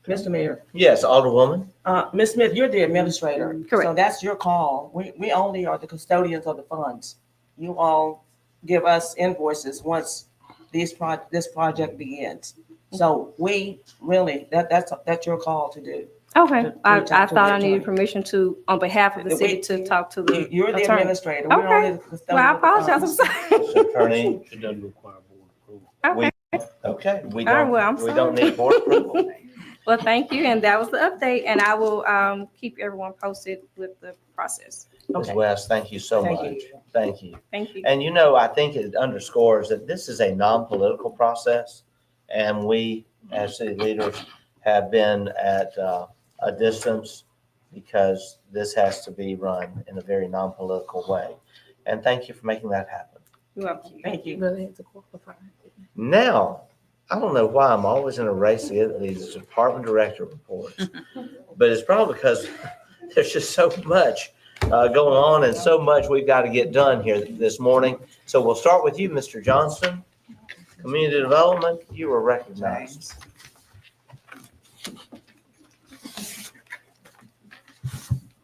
Mr. Mayor. Yes, Alderwoman. Ms. Smith, you're the administrator. Correct. So that's your call. We only are the custodians of the funds. You all give us invoices once this project begins. So we really, that's your call to do. Okay, I talk to thought the I needed attorney. permission to, on behalf of the city, to talk to the You're the attorney. administrator. We're Okay. only the custodian Well, I of the apologize, I'm funds. sorry. Attorney. It doesn't require board approval. Okay, Okay, we All right, well, I'm don't, we don't sorry. need board approval. well, thank you, and that was the update, and I will keep everyone posted with the process. Ms. Okay. West, thank you so Thank much. you. Thank you. Thank you. And you know, I think it underscores that this is a non-political process. And we, as city leaders, have been at a distance because this has to be run in a very non-political way. And thank you for making that happen. You're welcome. Thank you. Really had to qualify. Now, I don't know why I'm always in a race to get these department director reports, but it's probably because there's just so much going on and so much we've got to get done here this morning. So we'll start with you, Mr. Johnston. Community Development, you are recognized.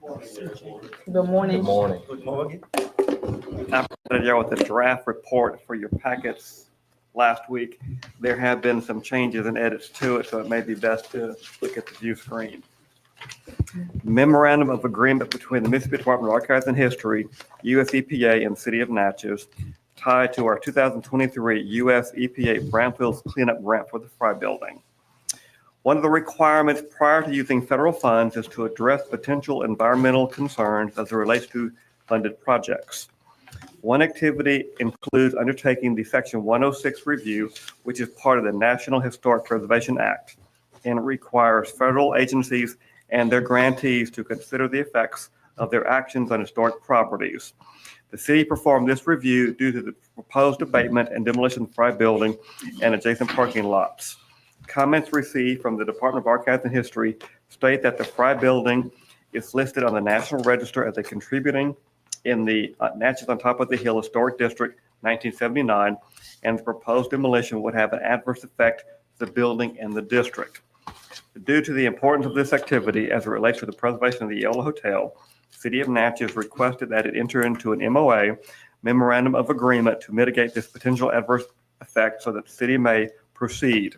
Good morning. Good morning. Good morning. I presented y'all with a draft report for your packets last week. There have been some changes and edits to it, so it may be best to look at the view screen. Memorandum of Agreement between the Mississippi Department of Archives and History, US EPA, and City of Natchez tied to our 2023 US EPA Brownfields Cleanup Grant for the Fry Building. One of the requirements prior to using federal funds is to address potential environmental concerns as it relates to funded projects. One activity includes undertaking the Section 106 review, which is part of the National Historic Preservation Act, and it requires federal agencies and their grantees to consider the effects of their actions on historic properties. The city performed this review due to the proposed abatement and demolition of the Fry Building and adjacent parking lots. Comments received from the Department of Archives and History state that the Fry Building is listed on the National Register as a contributing in the Natchez on Top of the Hill Historic District 1979, and the proposed demolition would have an adverse effect to the building and the district. Due to the importance of this activity as it relates to the preservation of the Yellow Hotel, the City of Natchez requested that it enter into an MOA, Memorandum of Agreement, to mitigate this potential adverse effect so that the city may proceed.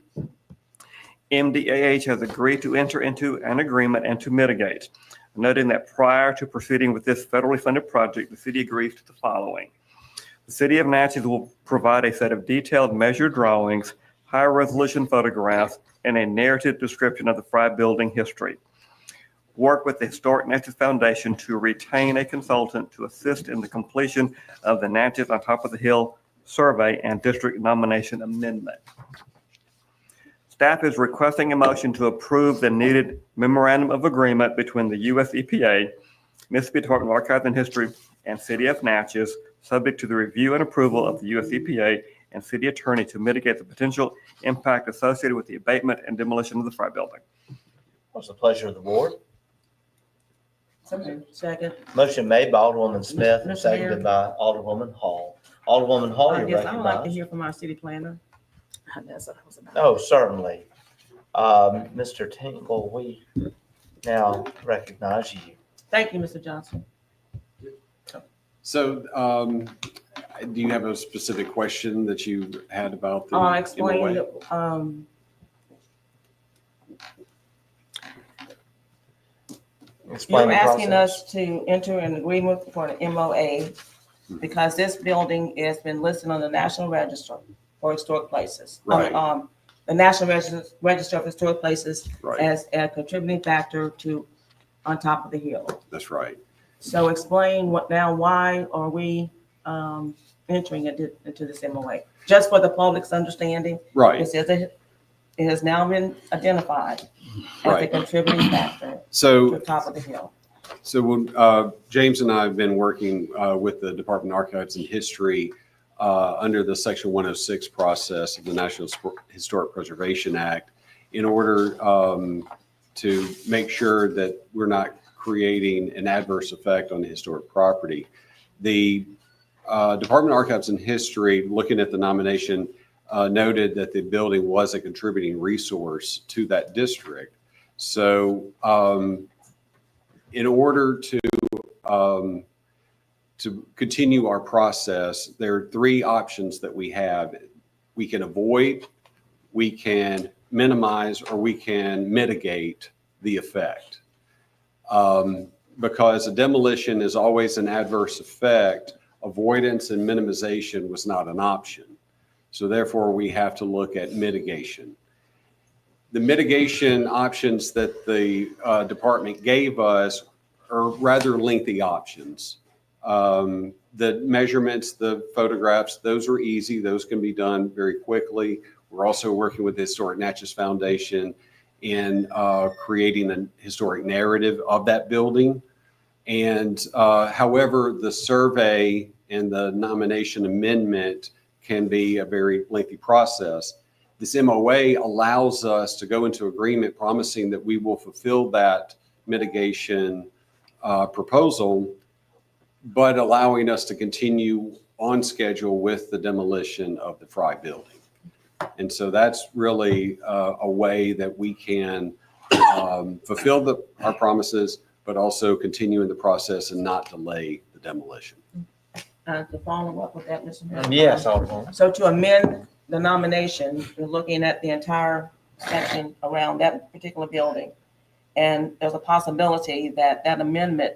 MDAH has agreed to enter into an agreement and to mitigate, noting that prior to proceeding with this federally funded project, the city agrees to the following. The City of Natchez will provide a set of detailed measured drawings, high-resolution photographs, and a narrative description of the Fry Building history. Work with the Historic Natchez Foundation to retain a consultant to assist in the completion of the Natchez on Top of the Hill survey and district nomination amendment. Staff is requesting a motion to approve the needed memorandum of agreement between the US EPA, Mississippi Department of Archives and History, and City of Natchez, subject to the review and approval of the US EPA and city attorney to mitigate the potential impact associated with the abatement and demolition of the Fry Building. What's the pleasure of the board? Second. Motion made by Alderwoman Smith and Mr. seconded Mayor. by Alderwoman Hall. Alderwoman Hall, you're Yes, I would like to recognized. hear from our city planner. That's what I was about. Oh, certainly. Mr. Tingle, we now recognize you. Thank you, Mr. Johnson. So, do you have a specific question that you had about the Explain, MOA? Explain you're the asking process. us to enter an agreement for the MOA because this building has been listed on the National Register for Historic Places. Right. The National Register of Historic Places Right. as a contributing factor to On Top of the Hill. That's right. So explain why are we entering into this MOA? Just for the public's understanding. Right. It says it has now been identified as a Right. contributing factor So, to Top of the Hill. So James and I have been working with the Department of Archives and History under the Section 106 process of the National Historic Preservation Act in order to make sure that we're not creating an adverse effect on the historic property. The Department of Archives and History, looking at the nomination, noted that the building was a contributing resource to that district. So in order to continue our process, there are three options that we have. We can avoid, we can minimize, or we can mitigate the effect. Because a demolition is always an adverse effect, avoidance and minimization was not an option. So therefore, we have to look at mitigation. The mitigation options that the department gave us are rather lengthy options. The measurements, the photographs, those are easy. Those can be done very quickly. We're also working with the Historic Natchez Foundation in creating a historic narrative of that building. And however, the survey and the nomination amendment can be a very lengthy process. This MOA allows us to go into agreement promising that we will fulfill that mitigation proposal, but allowing us to continue on schedule with the demolition of the Fry building. And so that's really a way that we can fulfill our promises, but also continue in the process and not delay the demolition. To follow up with that, Mr. Mayor. Yes, Alderman. So to amend the nomination, you're looking at the entire section around that particular building. And there's a possibility that that amendment,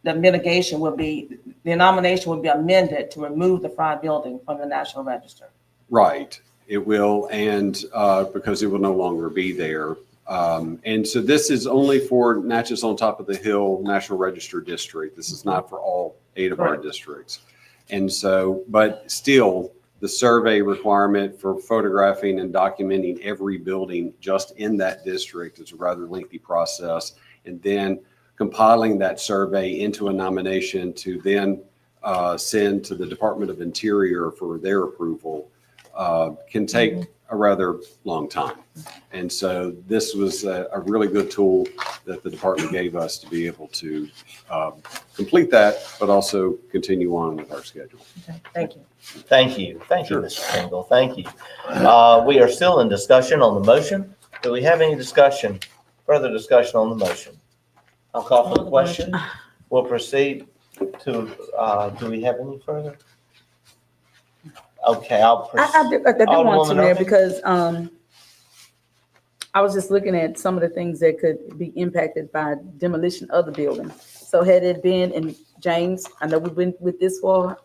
the mitigation will be, the nomination will be amended to remove the Fry building from the National Register. Right, it will, and because it will no longer be there. And so this is only for Natchez on Top of the Hill National Register District. This is not for all 8 of our districts. And so, but still, the survey requirement for photographing and documenting every building just in that district is a rather lengthy process. And then compiling that survey into a nomination to then send to the Department of Interior for their approval can take a rather long time. And so this was a really good tool that the department gave us to be able to complete that, but also continue on with our schedule. Okay, thank you. Thank you. Thank you, Mr. Tingle. Thank you. We are still in discussion on the motion. Do we have any discussion, further discussion on the motion? I'll call for the question. We'll proceed to, do we have any further? Okay, I'll proceed. I do want to, Alderwoman Mayor, Murphy? because I was just looking at some of the things that could be impacted by demolition of the building. So had it been, and James, I know we've been with this for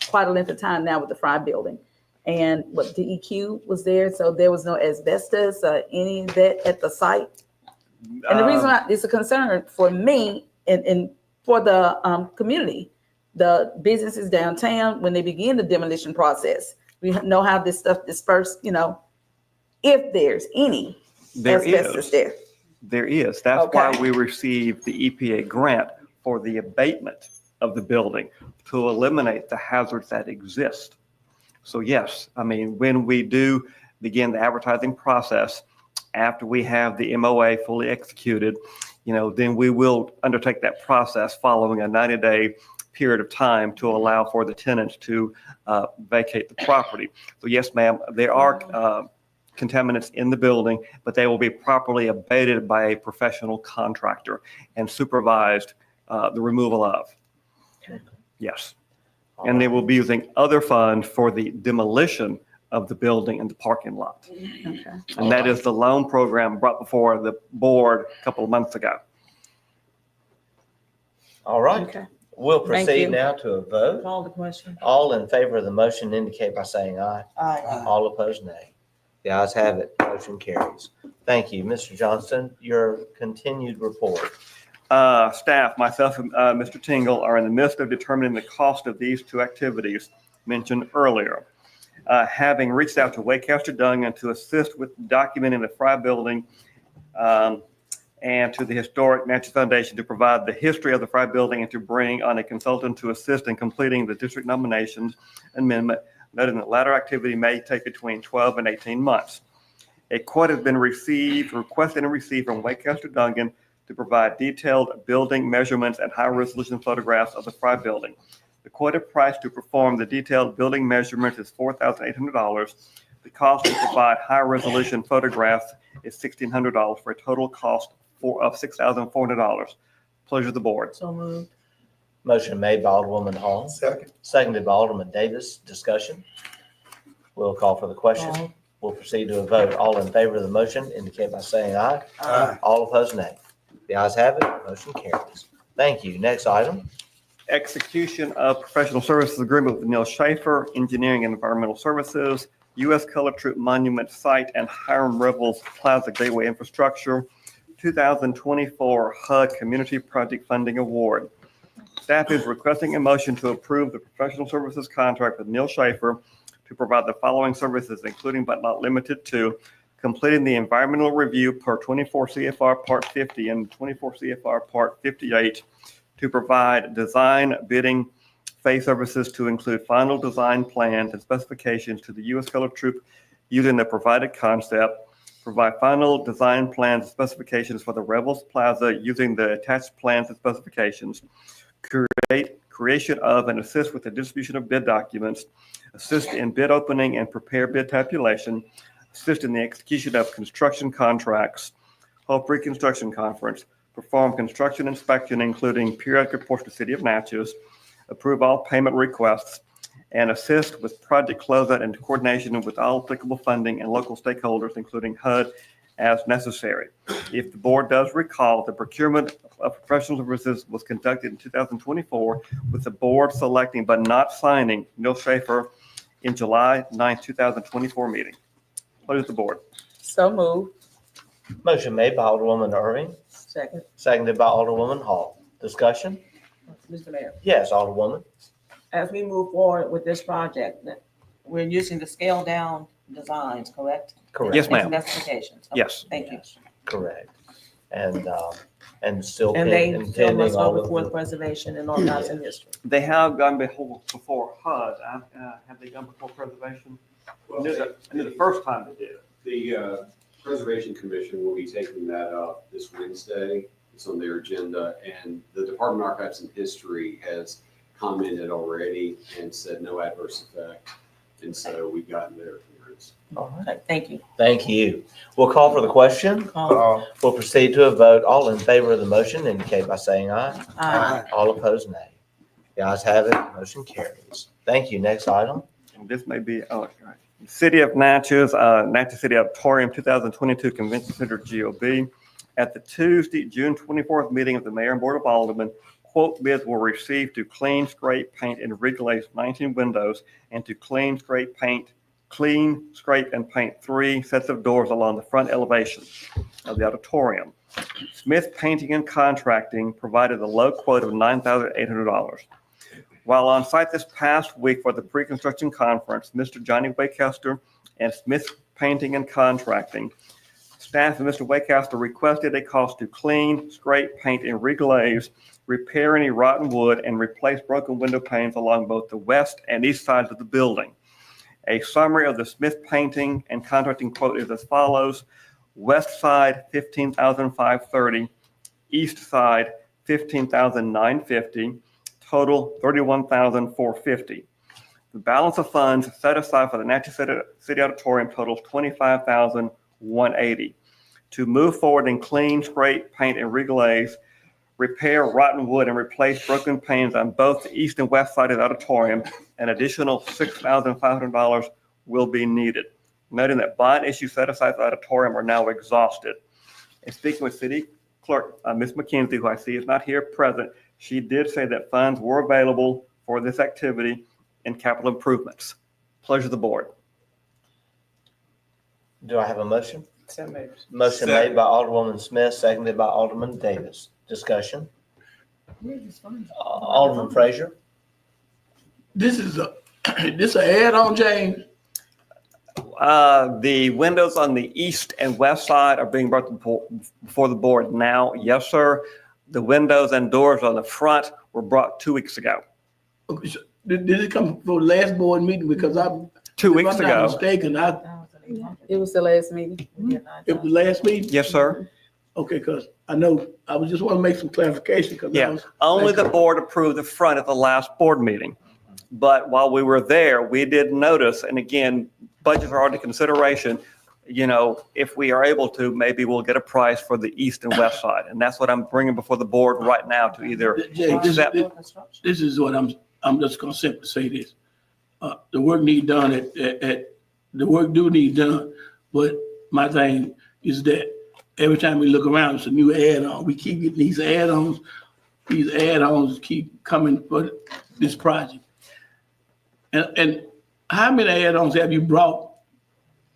quite a length of time now with the Fry building. And what DEQ was there, so there was no asbestos or any of that at the site. And the reason why it's a concern for me and for the community, the businesses downtown, when they begin the demolition process, we know how this stuff dispersed, you know, if there's any asbestos there. There is. That's why we received the EPA grant for the abatement of the building to eliminate the hazards that exist. So yes, I mean, when we do begin the advertising process, after we have the MOA fully executed, you know, then we will undertake that process following a 90-day period of time to allow for the tenants to vacate the property. So yes, ma'am, there are contaminants in the building, but they will be properly abated by a professional contractor and supervised the removal of. Yes. And they will be using other funds for the demolition of the building and the parking lot. Okay. And that is the loan program brought before the board a couple of months ago. All right. Okay. We'll Thank proceed you. now to a vote. Call the question. All in favor of the motion indicate by saying aye. Aye. All opposed, nay. The ayes have it. Motion carries. Thank you. Mr. Johnston, your continued report. Staff, myself and Mr. Tingle are in the midst of determining the cost of these two activities mentioned earlier. Having reached out to Waycaster Dungan to assist with documenting the Fry building and to the Historic Natchez Foundation to provide the history of the Fry building and to bring on a consultant to assist in completing the district nominations amendment, noting that latter activity may take between 12 and 18 months. A quote has been requested and received from Waycaster Dungan to provide detailed building measurements and high-resolution photographs of the Fry building. The quoted price to perform the detailed building measurements is $4,800. The cost to provide high-resolution photographs is $1,600 for a total cost of $6,400. Pleasure of the board. So moved. Motion made by Alderwoman Hall. Second. Seconded by Alderman Davis. Discussion. We'll call for the question. Aye. We'll proceed to a vote. All in favor of the motion indicate by saying aye. Aye. All opposed, nay. The ayes have it. Motion carries. Thank you. Next item. Execution of professional services agreement with Neil Schaefer, Engineering and Environmental Services, U.S. Color Troop Monument Site and Hiram Revels Plaza Gateway Infrastructure, 2024 HUD Community Project Funding Award. Staff is requesting a motion to approve the professional services contract with Neil Schaefer to provide the following services, including but not limited to completing the environmental review per 24 CFR Part 50 and 24 CFR Part 58, to provide design bidding phase services to include final design plans and specifications to the U.S. Color Troop using the provided concept, provide final design plans and specifications for the Revels Plaza using the attached plans and specifications, creation of and assist with the distribution of bid documents, assist in bid opening and prepare bid tabulation, assist in the execution of construction contracts, hold pre-construction conference, perform construction inspection, including periodic reports to the City of Natchez, approve all payment requests, and assist with project closeout and coordination with all applicable funding and local stakeholders, including HUD, as necessary. If the board does recall, the procurement of professional services was conducted in 2024, with the board selecting but not signing Neil Schaefer in July 9, 2024 meeting. Pleasure of the board. So moved. Motion made by Alderwoman Irving, Second. seconded by Alderwoman Hall. Discussion? Mr. Mayor, Yes, Alderwoman. as we move forward with this project, we're using the scaled down designs, correct? Correct. Yes, ma'am. And specifications. Okay, Yes. Thank you. Correct. And still And they still pending must all go of before the. preservation and organizing history. They have gone before HUD. Have they gone before preservation? I knew the first time they did. The Preservation Commission will be taking that up this Wednesday. It's on their agenda, and the Department of Archives and History has commented already and said no adverse effect. And so we've gotten their clearance. All right. Okay, thank you. Thank you. We'll call for the question. We'll proceed to a vote. All in favor of the motion indicate by saying aye. Aye. All opposed, nay. The ayes have it. Motion carries. Thank you. Next item. This may be, City of Natchez, Natchez City Auditorium 2022 Convention Center GOB. At the Tuesday, June 24th meeting of the Mayor and Board of Aldermen, quote bids were received to clean, scrape, paint, and reglaze 19 windows and to clean, scrape, and paint 3 sets of doors along the front elevation of the auditorium. Smith Painting and Contracting provided a low quote of $9,800. While on site this past week for the pre-construction conference, Mr. Johnny Waycaster and Smith Painting and Contracting staff and Mr. Waycaster requested a cost to clean, scrape, paint, and reglaze, repair any rotten wood, and replace broken window panes along both the west and east sides of the building. A summary of the Smith Painting and Contracting quote is as follows: west side $15,530, east side $15,950, total $31,450. The balance of funds set aside for the Natchez City Auditorium totals $25,180. To move forward and clean, scrape, paint, and reglaze, repair rotten wood, and replace broken panes on both the east and west side of the auditorium, an additional $6,500 will be needed. Noting that bond issues set aside for the auditorium are now exhausted. And speaking with City Clerk, Ms. McKenzie, who I see is not here present, she did say that funds were available for this activity and capital improvements. Pleasure of the board. Do I have a motion? So moved. Motion made by Alderwoman Smith, seconded by Alderman Davis. Discussion. Alderman Frazier. This is this an add-on, James? The windows on the east and west side are being brought before the board now. Yes, sir. The windows and doors on the front were brought 2 weeks ago. Okay, so did it come for the last board meeting? Because I'm 2 weeks if I'm not ago. mistaken, It was the last meeting. it was the last meeting? Yes, sir. Okay, because I know, I was just want to make some clarification because Yeah, only the board approved the front at the last board meeting. But while we were there, we did notice, and again, budgets are under consideration. You know, if we are able to, maybe we'll get a price for the east and west side. And that's what I'm bringing before the board right now to either Jay, accept. this is what I'm just gonna simply say this. The work need done the work do need done, but my thing is that every time we look around, it's a new add-on. We keep getting these add-ons. These add-ons keep coming for this project. And how many add-ons have you brought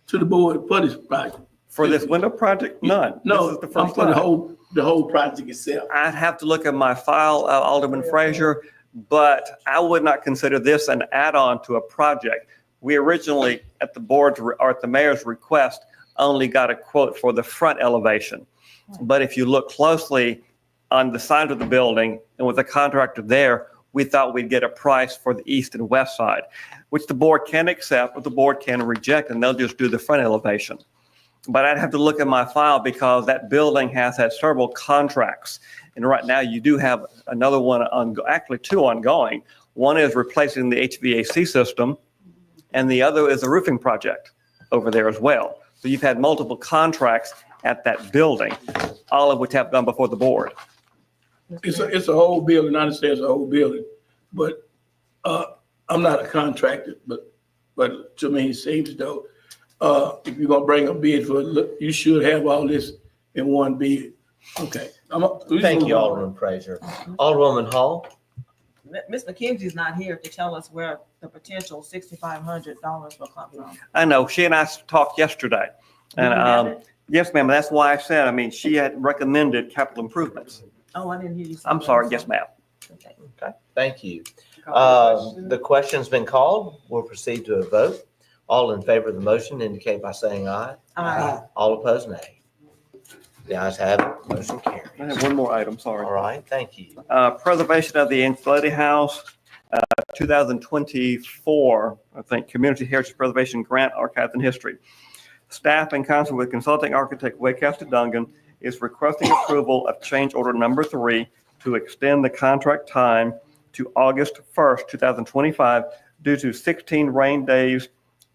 to the board for this project? For this window project? None. No, This is the first for the time. whole project itself. I'd have to look at my file, Alderman Frazier, but I would not consider this an add-on to a project. We originally, at the board's or at the mayor's request, only got a quote for the front elevation. But if you look closely on the side of the building and with the contractor there, we thought we'd get a price for the east and west side, which the board can accept or the board can reject, and they'll just do the front elevation. But I'd have to look at my file because that building has had several contracts. And right now you do have another one, actually two ongoing. One is replacing the HVAC system, and the other is a roofing project over there as well. So you've had multiple contracts at that building, all of which have gone before the board. It's a whole building. I understand it's a whole building, but I'm not a contractor. But to me, it seems though if you're gonna bring a bid for it, you should have all this in one bid. Okay. Thank you, Alderman Frazier. Alderwoman Hall. Ms. McKenzie's not here to tell us where the potential $6,500 will come from. I know, she and I talked yesterday. And yes, ma'am, that's why I said, I mean, she had recommended capital improvements. Oh, I didn't hear you say I'm that. sorry, yes, ma'am. Okay, thank you. The question's been called. We'll proceed to a vote. All in favor of the motion indicate by saying aye. Aye. All opposed, nay. The ayes have it. Motion carries. I have one more item, sorry. All right, thank you. Preservation of the Ancelotti House, 2024, I think, Community Heritage Preservation Grant, Archives and History. Staff in concert with consulting architect Waycaster Dungan is requesting approval of change order number 3 to extend the contract time to August 1st, 2025 due to 16 rain days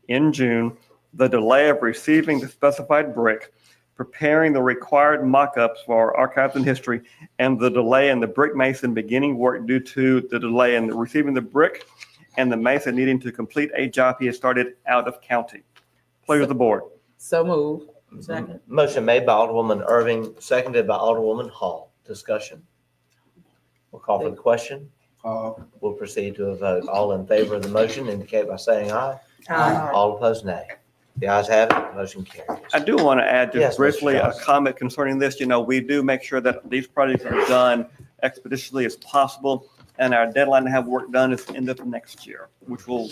in June, the delay of receiving the specified brick, preparing the required mock-ups for Archives and History, and the delay in the brick mason beginning work due to the delay in receiving the brick and the mason needing to complete a job he has started out of county. Pleasure of the board. So move. Second. Motion made by Alderwoman Irving, seconded by Alderwoman Hall. Discussion. We'll call for the question. We'll proceed to a vote. All in favor of the motion indicate by saying aye. Aye. All opposed, nay. The ayes have it. Motion carries. I do want to add Yes, just Mr. briefly a Johnson. comment concerning this. You know, we do make sure that these projects are done expeditiously as possible, and our deadline to have work done is the end of next year, which will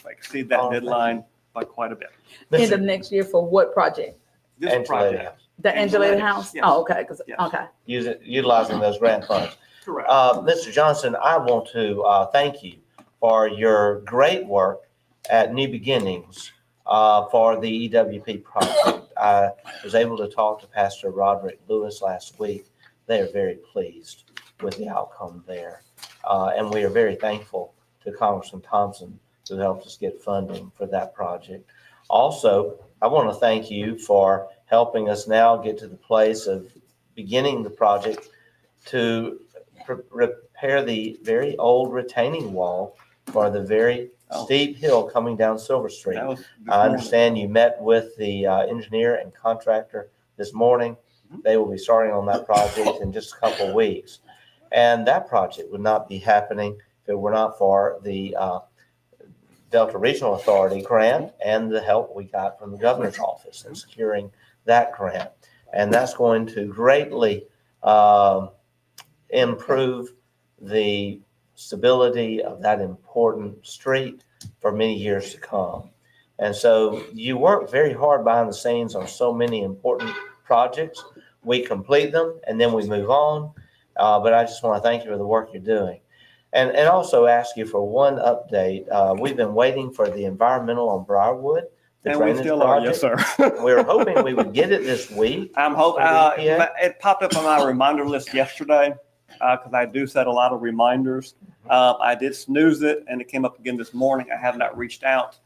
exceed that deadline by quite a bit. End of next year for what project? This Angelated project. House. The Angelated House? Yes. Oh, okay, Yes. okay. Utilizing those grant funds. Correct. Mr. Johnson, I want to thank you for your great work at New Beginnings for the EWP project. I was able to talk to Pastor Roderick Lewis last week. They are very pleased with the outcome there. And we are very thankful to Congressman Thompson who helped us get funding for that project. Also, I want to thank you for helping us now get to the place of beginning the project to repair the very old retaining wall for the very steep hill coming down Silver Street. That was this I morning. understand you met with the engineer and contractor this morning. They will be starting on that project in just a couple of weeks. And that project would not be happening if it were not for the Delta Regional Authority grant and the help we got from the governor's office in securing that grant. And that's going to greatly improve the stability of that important street for many years to come. And so you work very hard behind the scenes on so many important projects. We complete them and then we move on. But I just want to thank you for the work you're doing. And also ask you for one update. We've been waiting for the environmental on Briarwood, the And we drainage still are, yes, project. sir. We were hoping we would get it this week. I'm hoping, for the EPA. it popped up on my reminder list yesterday, because I do set a lot of reminders. I did snooze it and it came up again this morning. I have not reached out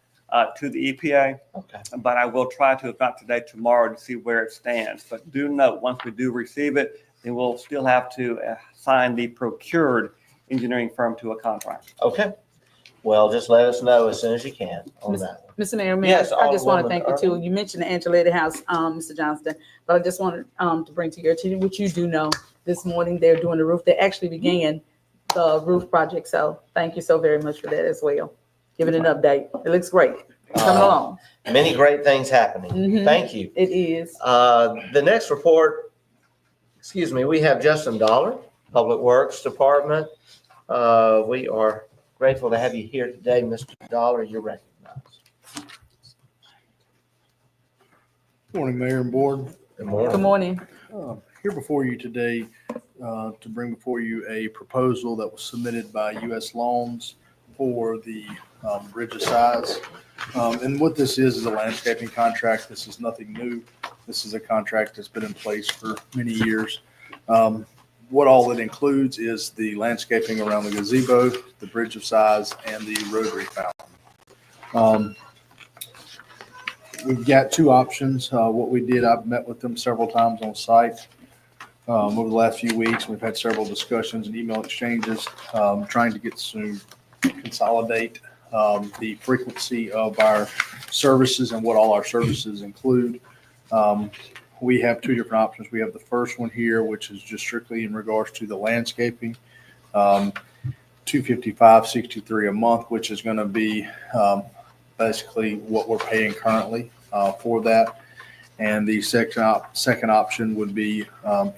to the EPA, Okay. but I will try to, if not today, tomorrow, to see where it stands. But do note, once we do receive it, then we'll still have to assign the procured engineering firm to a contract. Okay. Well, just let us know as soon as you can on Miss- that one. Mr. Mayor, Yes, I just want to Alderwoman thank you too. You mentioned the Angela House, Mr. Johnston, but I just wanted to bring to your attention, which you do know, this morning they're doing the roof. They actually began the roof project. So thank you so very much for that as well. Give it an update. It looks great. Coming along. Many great things happening. Mhm. Thank you. It is. The next report, we have Justin Dollar, Public Works Department. We are grateful to have you here today, Mr. Dollar. You're recognized. Morning, Mayor and Board. Good morning. Good morning. Here before you today to bring before you a proposal that was submitted by U.S. Lawns for the bridge of size. And what this is a landscaping contract. This is nothing new. This is a contract that's been in place for many years. What all it includes is the landscaping around the gazebo, the bridge of size, and the rotary fountain. We've got two options. What we did, I've met with them several times on site over the last few weeks. We've had several discussions and email exchanges, trying to get some consolidate the frequency of our services and what all our services include. We have two different options. We have the first one here, which is just strictly in regards to the landscaping, $255.63 a month, which is going to be basically what we're paying currently for that. And the second option would be,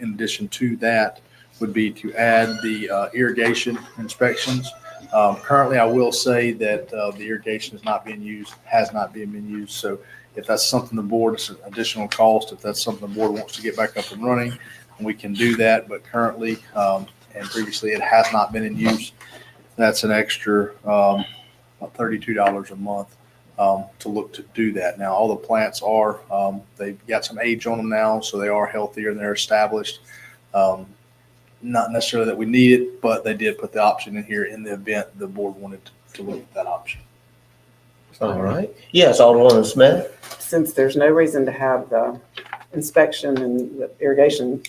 in addition to that, would be to add the irrigation inspections. Currently, I will say that the irrigation is not being used, has not been used. So if that's something the board, it's an additional cost. If that's something the board wants to get back up and running, we can do that. But currently, and previously, it has not been in use. That's an extra $32 a month to look to do that. Now, all the plants are, they've got some age on them now, so they are healthier and they're established. Not necessarily that we need it, but they did put the option in here in the event the board wanted to look at that option. All right. Yes, Alderwoman Smith. Since there's no reason to have the inspection and the irrigation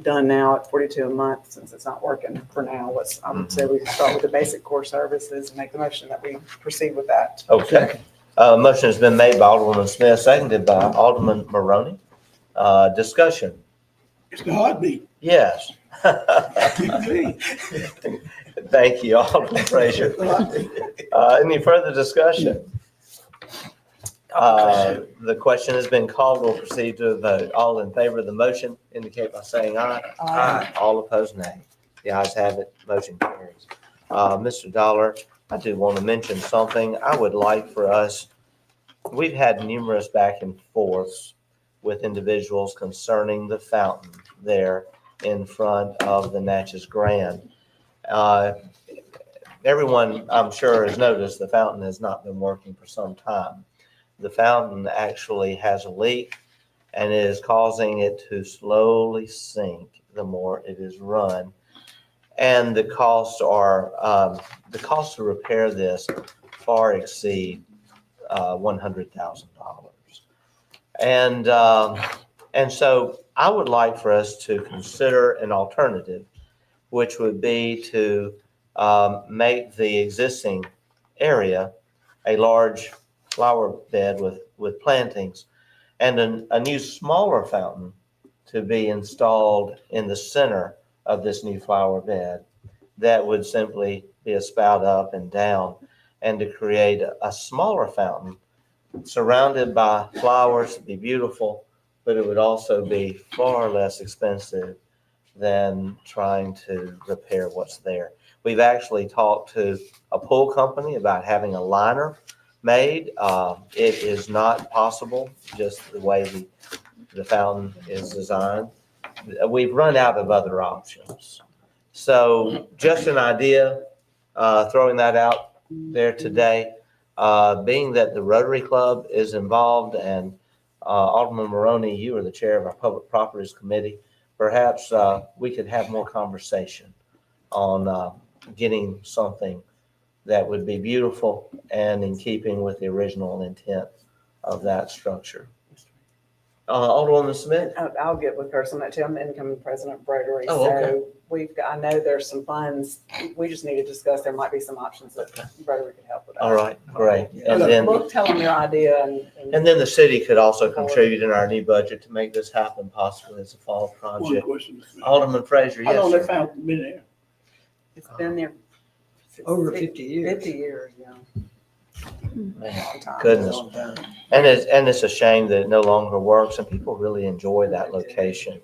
done now at $42 a month, since it's not working for now, I would say we start with the basic core services and make the motion that we proceed with that. Okay. Motion has been made by Alderwoman Smith, seconded by Alderman Maroney. Discussion. It's the heartbeat. Yes. Thank you, Alderman Frazier. Any further discussion? The question has been called. We'll proceed to a vote. All in favor of the motion indicate by saying aye. Aye. All opposed, nay. The ayes have it. Motion carries. Mr. Dollar, I do want to mention something. I would like for us, we've had numerous back and forths with individuals concerning the fountain there in front of the Natchez Grand. Everyone, I'm sure, has noticed the fountain has not been working for some time. The fountain actually has a leak and it is causing it to slowly sink the more it is run. And the costs to repair this far exceed $100,000. And so I would like for us to consider an alternative, which would be to make the existing area a large flower bed with plantings and a new smaller fountain to be installed in the center of this new flower bed that would simply be a spout up and down, and to create a smaller fountain surrounded by flowers. It'd be beautiful, but it would also be far less expensive than trying to repair what's there. We've actually talked to a pool company about having a liner made. It is not possible, just the way the fountain is designed. We've run out of other options. So just an idea, throwing that out there today. Being that the Rotary Club is involved, and Alderman Maroney, you are the chair of our Public Properties Committee, perhaps we could have more conversation on getting something that would be beautiful and in keeping with the original intent of that structure. Alderwoman Smith? I'll get with her on that too. I'm the incoming president of Rotary. Oh, okay. So I know there's some funds. We just need to discuss. There might be some options that Rotary could help with. All right, great. And then, We'll tell them your idea and then the city could also contribute in our new budget to make this happen, possibly as a fall project. Alderman Frazier, How yes, long that sir. fountain been there? It's been there Over 50 years. 50 years, yeah. Man, goodness. And it's a shame that it no longer works, and people really enjoy that location.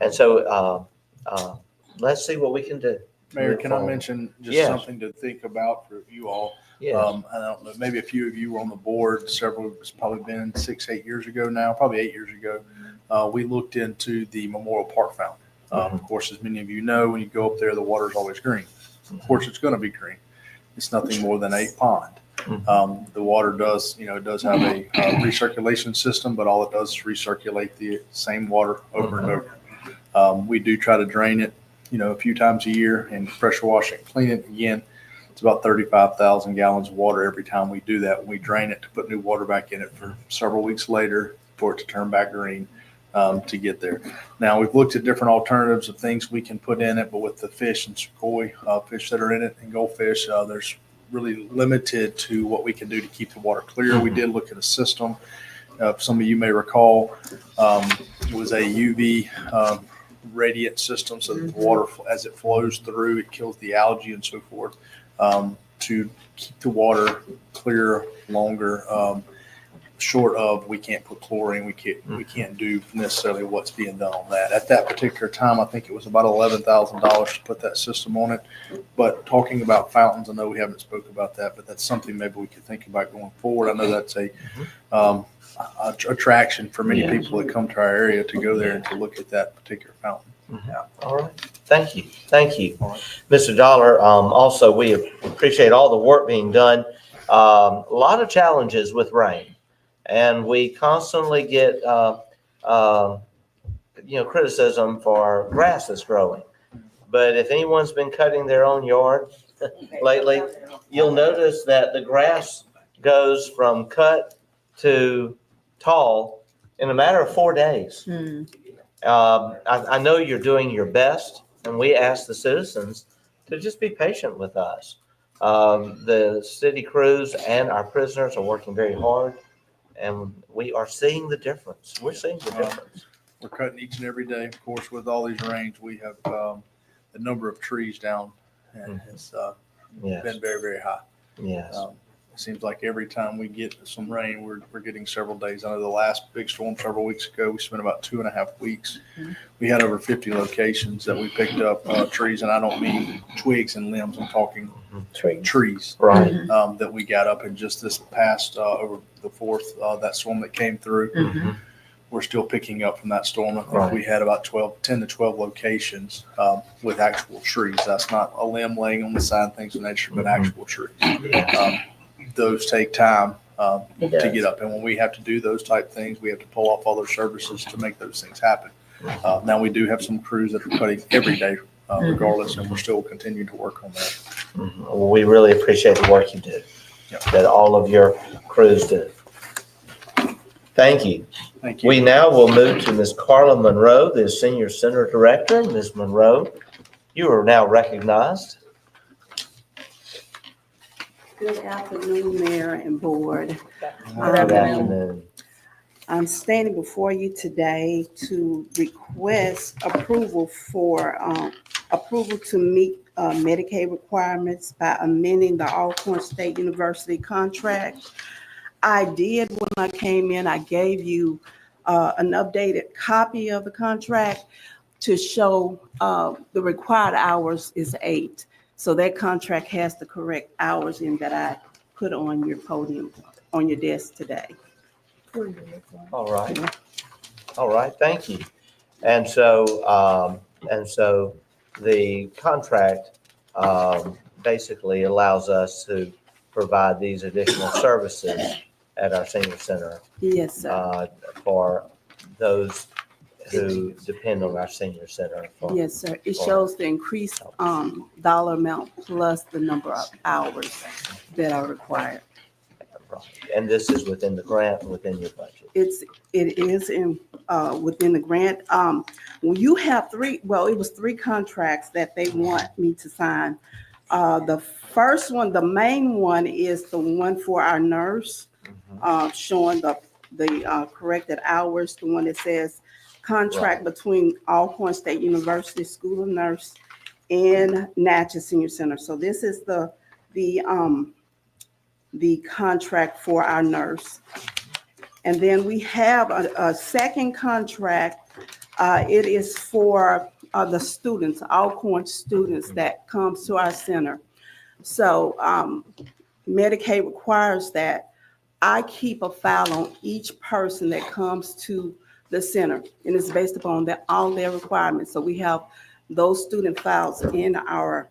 And so let's see what we can do. Mayor, can I mention just Yes. something to think about for you all? Yes. I don't know, maybe a few of you were on the board, several, it's probably been 6-8 years ago now, probably 8 years ago. We looked into the Memorial Park fountain. Of course, as many of you know, when you go up there, the water's always green. Of course, it's going to be green. It's nothing more than a pond. The water does, it does have a recirculation system, but all it does is recirculate the same water over and over. We do try to drain it, a few times a year and pressure wash it, clean it again. It's about 35,000 gallons of water every time we do that. We drain it to put new water back in it for several weeks later for it to turn back green to get there. Now, we've looked at different alternatives of things we can put in it, but with the fish and koi fish that are in it and goldfish, there's really limited to what we can do to keep the water clear. We did look at a system. Some of you may recall, it was a UV radiant system, so that the water, as it flows through, it kills the algae and so forth, to keep the water clear longer. Short of, we can't put chlorine, we can't do necessarily what's being done on that. At that particular time, I think it was about $11,000 to put that system on it. But talking about fountains, I know we haven't spoke about that, but that's something maybe we could think about going forward. I know that's a attraction for many people that come to our area to go there and to look at that particular fountain. Yeah. All right. Thank you. Thank you. Mr. Dollar, also, we appreciate all the work being done. A lot of challenges with rain, and we constantly get, criticism for grass that's growing. But if anyone's been cutting their own yard lately, you'll notice that the grass goes from cut to tall in a matter of 4 days. I know you're doing your best, and we ask the citizens to just be patient with us. The city crews and our prisoners are working very hard, and we are seeing the difference. We're seeing the difference. We're cutting each and every day. Of course, with all these rains, we have the number of trees down and it's been very, very high. Yes. It seems like every time we get some rain, we're getting several days. I know the last big storm several weeks ago, we spent about 2.5 weeks. We had over 50 locations that we picked up trees, and I don't mean twigs and limbs. I'm talking trees, right? That we got up in just this past over the 4th, that storm that came through. We're still picking up from that storm. I think we had about 10 to 12 locations with actual trees. That's not a limb laying on the side and things of nature, but actual trees. Those take time to get up. And when we have to do those type things, we have to pull off other services to make those things happen. Now, we do have some crews that are cutting every day, regardless, and we're still continuing to work on that. Well, we really appreciate the work you do. that all of your crews do. Thank you. Thank you. We now will move to Ms. Carla Monroe, the Senior Center Director. Ms. Monroe, you are now recognized. Good afternoon, Mayor and Board. Good afternoon. I'm standing before you today to request approval to meet Medicaid requirements by amending the Alcorn State University contract. I did, when I came in, I gave you an updated copy of the contract to show the required hours is 8. So that contract has the correct hours in that I put on your podium, on your desk today. All right. All right, thank you. And so the contract basically allows us to provide these additional services at our senior center. Yes, sir. For those who depend on our senior center. Yes, sir. It shows the increased dollar amount plus the number of hours that are required. And this is within the grant, within your budget? It is in within the grant. You have it was 3 contracts that they want me to sign. The first one, the main one, is the one for our nurse, showing the corrected hours, the one that says contract between Alcorn State University School of Nurse and Natchez Senior Center. So this is the contract for our nurse. And then we have a second contract. It is for the students, Alcorn students that comes to our center. So Medicaid requires that I keep a file on each person that comes to the center, and it's based upon all their requirements. So we have those student files in our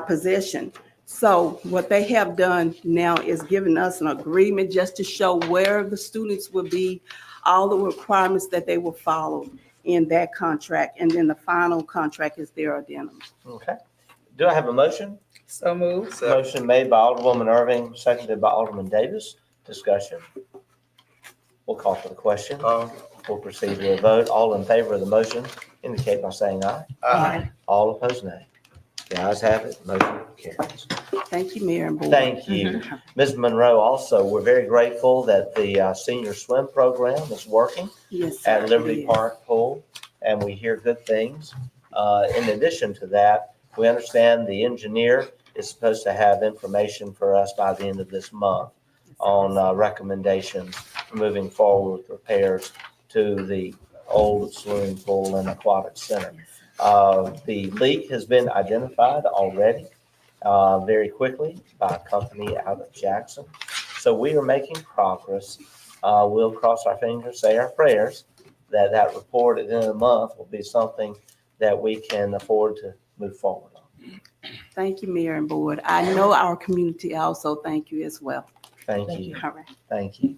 possession. So what they have done now is given us an agreement just to show where the students will be, all the requirements that they will follow in that contract, and then the final contract is their addendum. Okay. Do I have a motion? So moved. Motion made by Alderwoman Irving, seconded by Alderman Davis. Discussion. We'll call for the question. We'll proceed to a vote. All in favor of the motion indicate by saying aye. Aye. All opposed, nay. The ayes have it. Motion carries. Thank you, Mayor and Board. Thank you. Ms. Monroe, also, we're very grateful that the senior swim program is working Yes, sir, at it Liberty is. Park Pool, and we hear good things. In addition to that, we understand the engineer is supposed to have information for us by the end of this month on recommendations for moving forward with repairs to the old swimming pool and aquatic center. The leak has been identified already very quickly by a company out of Jackson. So we are making progress. We'll cross our fingers, say our prayers, that report at the end of the month will be something that we can afford to move forward on. Thank you, Mayor and Board. I know our community also thank you as well. Thank you. All right. Thank you.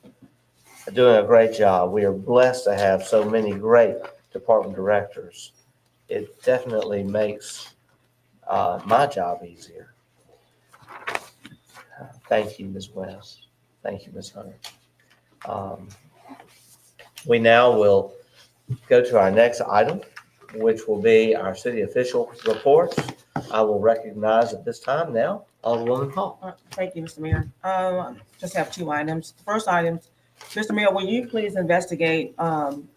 Doing a great job. We are blessed to have so many great department directors. It definitely makes my job easier. Thank you, Ms. West. Thank you, Ms. Hunter. We now will go to our next item, which will be our city official reports. I will recognize at this time now Alderwoman Hall. Thank you, Mr. Mayor. Just have 2 items. First item, Mr. Mayor, will you please investigate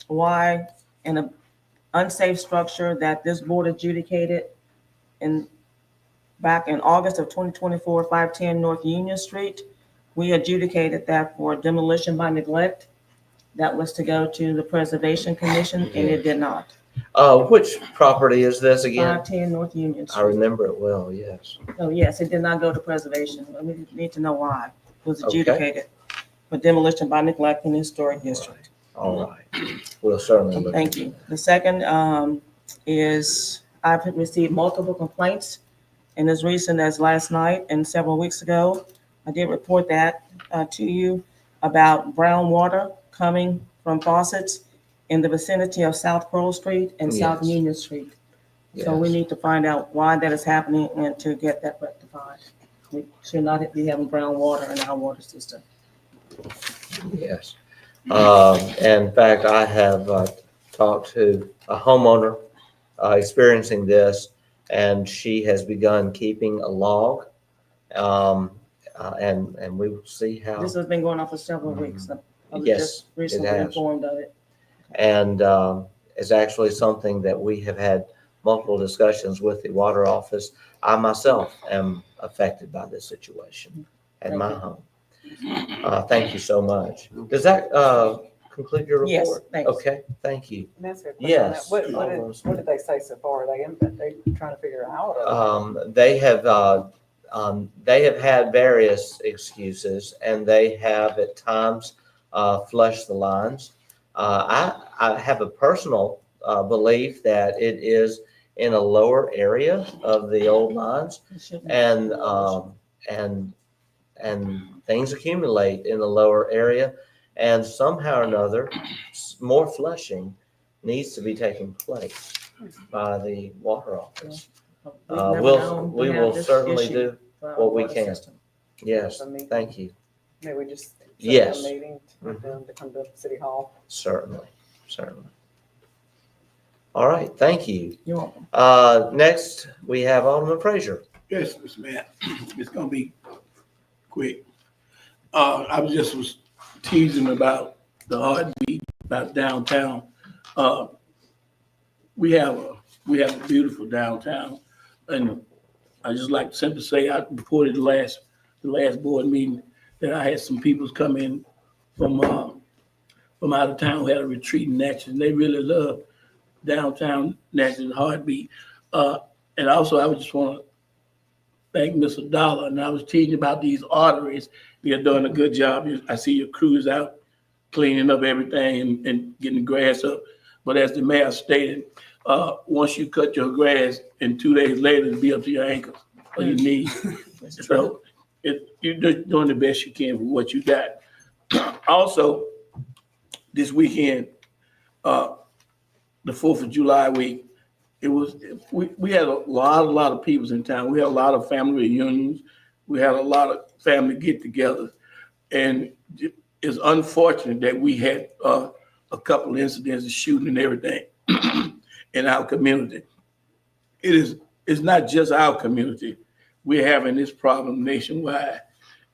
why in an unsafe structure that this board adjudicated back in August of 2024, 510 North Union Street, we adjudicated that for demolition by neglect. That was to go to the Preservation Commission, and it did not. Which property is this again? 510 North Union Street. I remember it well, yes. Oh, yes, it did not go to preservation. We need to know why. It was Okay. adjudicated for demolition by neglect in the historic district. All right. We'll certainly look. Thank you. The second is I've received multiple complaints, and as recent as last night and several weeks ago, I did report that to you about brown water coming from faucets in the vicinity of South Pearl Street and South Yes. Union Street. So we Yes. need to find out why that is happening and to get that rectified. We should not be having brown water in our water system. Yes. In fact, I have talked to a homeowner experiencing this, and she has begun keeping a log. And we will see how. This has been going on for several weeks. I was Yes, just it recently has. informed of it. And it's actually something that we have had multiple discussions with the water office. I myself am affected by this situation at my home. Thank you so much. Does that conclude your Yes, report? thanks. Okay, thank you. Can I ask you a question on that? Yes. What did they say so far? Are they trying to figure it out? Or? They have had various excuses, and they have at times flushed the lines. I have a personal belief that it is in a lower area of the old lines, and things accumulate in the lower area, and somehow or another, more flushing needs to be taking place by the water office. We will certainly do what we can. Yes, thank you. Maybe we just set Yes. a meeting for them to come to City Hall. Certainly. All right, thank you. You're welcome. Next, we have Alderman Frazier. Yes, Mr. Mayor, it's gonna be quick. I was teasing about the heartbeat about downtown. We have a beautiful downtown, and I just like to simply say, I reported the last board meeting that I had some people come in from out of town who had a retreat in Natchez, and they really love downtown Natchez heartbeat. And also, I would just want to thank Mr. Dollar, and I was teaching about these arteries. They're doing a good job. I see your crews out cleaning up everything and getting the grass up. But as the mayor stated, once you cut your grass, and 2 days later, it'll be up to your ankles or your knees. So you're just doing the best you can with what you got. Also, this weekend, the 4th of July week, we had a lot of people in town. We had a lot of family reunions. We had a lot of family get-togethers. And it's unfortunate that we had a couple of incidents of shooting and everything in our community. It's not just our community. We're having this problem nationwide.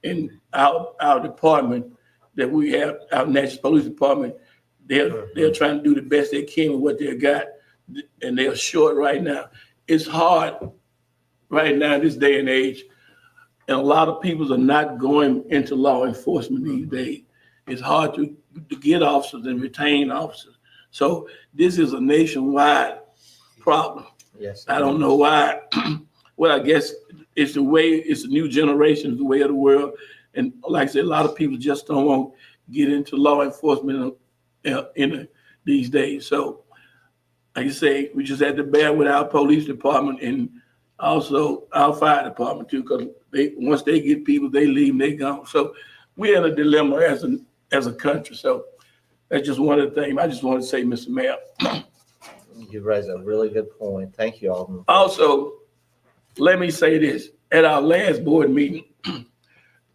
And our department that we have, our Natchez Police Department, they're trying to do the best they can with what they got, and they're short right now. It's hard right now in this day and age, and a lot of people are not going into law enforcement these days. It's hard to get officers and retain officers. So this is a nationwide problem. Yes. I don't know why. Well, I guess it's a new generation, it's the way of the world. And like I said, a lot of people just don't want to get into law enforcement these days. So like I say, we just had to bear with our police department and also our fire department too, because once they get people, they leave and they gone. So we're in a dilemma as a country. So that's just one of the things I just want to say, Mr. Mayor. You raised a really good point. Thank you, Alderman. Also, let me say this. At our last board meeting,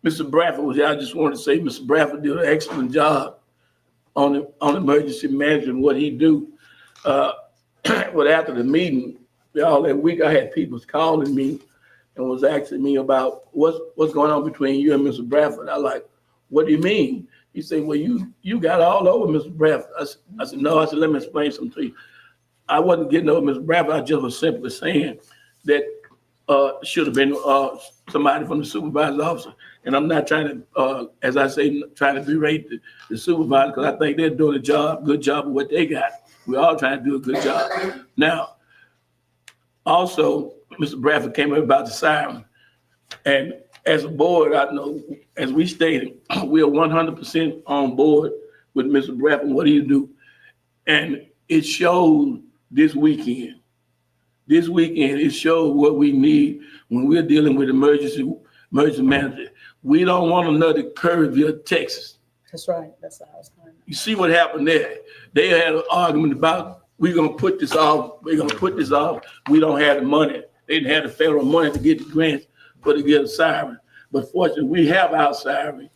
Mr. Bradford was here. I just wanted to say Mr. Bradford did an excellent job on emergency management, what he do. But after the meeting, all that week, I had people calling me and was asking me about what's going on between you and Mr. Bradford. I like, what do you mean? He said, well, you got all over Mr. Bradford. I said, no. I said, let me explain something to you. I wasn't getting over Mr. Bradford. I just was simply saying that should have been somebody from the supervisor's office. And I'm not trying to, as I say, trying to berate the supervisor, because I think they're doing a good job of what they got. We're all trying to do a good job. Now, also, Mr. Bradford came up about the siren. And as a board, I know, as we stated, we are 100% on board with Mr. Bradford and what he do. And it showed this weekend. This weekend, it showed what we need when we're dealing with emergency management. We don't want another Curryville, Texas. That's right. That's how I was going. You see what happened there? They had an argument about, we're going to put this off. We're going to put this off. We don't have the money. They didn't have the federal money to get the grants for to get a siren. But fortunately, we have our siren,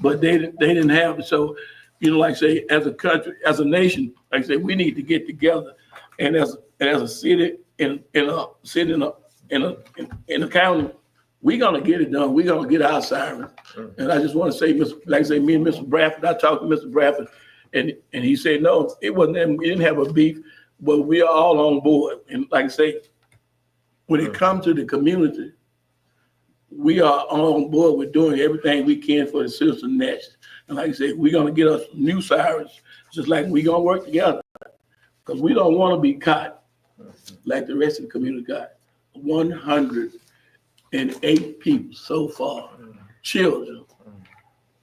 but they didn't have it. So, like I say, as a country, as a nation, like I say, we need to get together. And as a city, in a county, we're gonna get it done. We're gonna get our siren. And I just want to say, like I say, me and Mr. Bradford, I talked to Mr. Bradford, and he said, no, it wasn't them. We didn't have a beef, but we are all on board. And like I say, when it comes to the community, we are on board with doing everything we can for the citizens of Natchez. And like I said, we're gonna get us new sirens, just like we're gonna work together. Because we don't want to be caught like the rest of the community got. 108 people so far, children,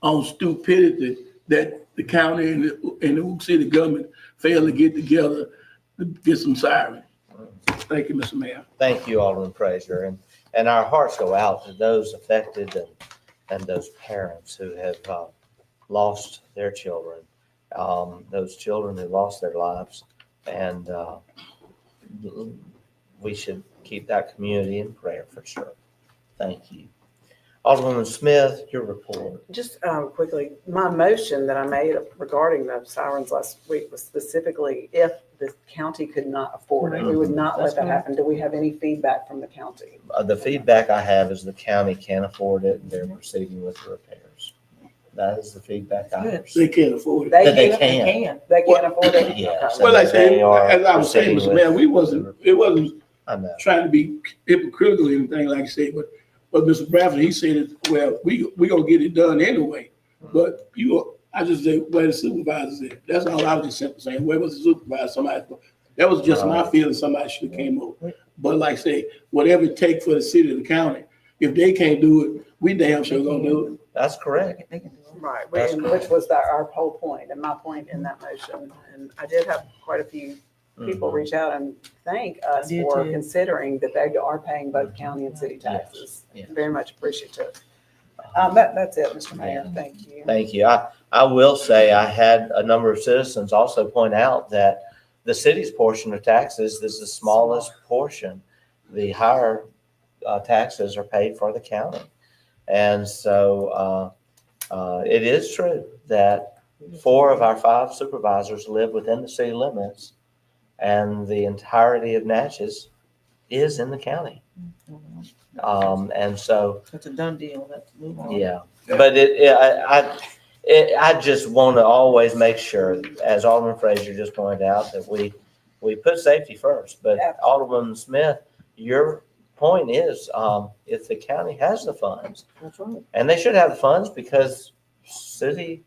on stupidity that the county and the city government failed to get together to get some sirens. Thank you, Mr. Mayor. Thank you, Alderman Frazier. And our hearts go out to those affected and those parents who have lost their children, those children who lost their lives. And we should keep that community in prayer for sure. Thank you. Alderwoman Smith, your report. Just quickly, my motion that I made regarding the sirens last week was specifically if the county could not afford it. We would not let that happen. Do we have any feedback from the county? The feedback I have is the county can't afford it and they're proceeding with the repairs. That is the feedback I have. They can't afford it. They can. They can't afford it? Yes. Well, like I say, They are as I was saying, proceeding Mr. Mayor, with- it wasn't I know. trying to be hypocritical or anything like I say, but Mr. Bradford, he said, well, we gonna get it done anyway. But I just said, where the supervisor said, that's all I was just simply saying, where was the supervisor? That was just my feeling, somebody should have came over. But like I say, whatever it takes for the city or the county, if they can't do it, we damn sure gonna do it. That's correct. Right, That's which was our whole point and my point in that motion. And I did have quite a few people reach out and thank us did for too. considering that they are paying both county and city taxes. Yes. Very much appreciative. That's it, Mr. Mayor. Thank you. Thank you. I will say I had a number of citizens also point out that the city's portion of taxes is the smallest portion. The higher taxes are paid for the county. And so it is true that 4 of our 5 supervisors live within the city limits and the entirety of Natchez is in the county. And so, It's a done deal. Let's move on. yeah, but I just want to always make sure, as Alderman Frazier just pointed out, that we put safety first. But Alderman Smith, your point is, if the county has the funds, That's right. and they should have the funds because city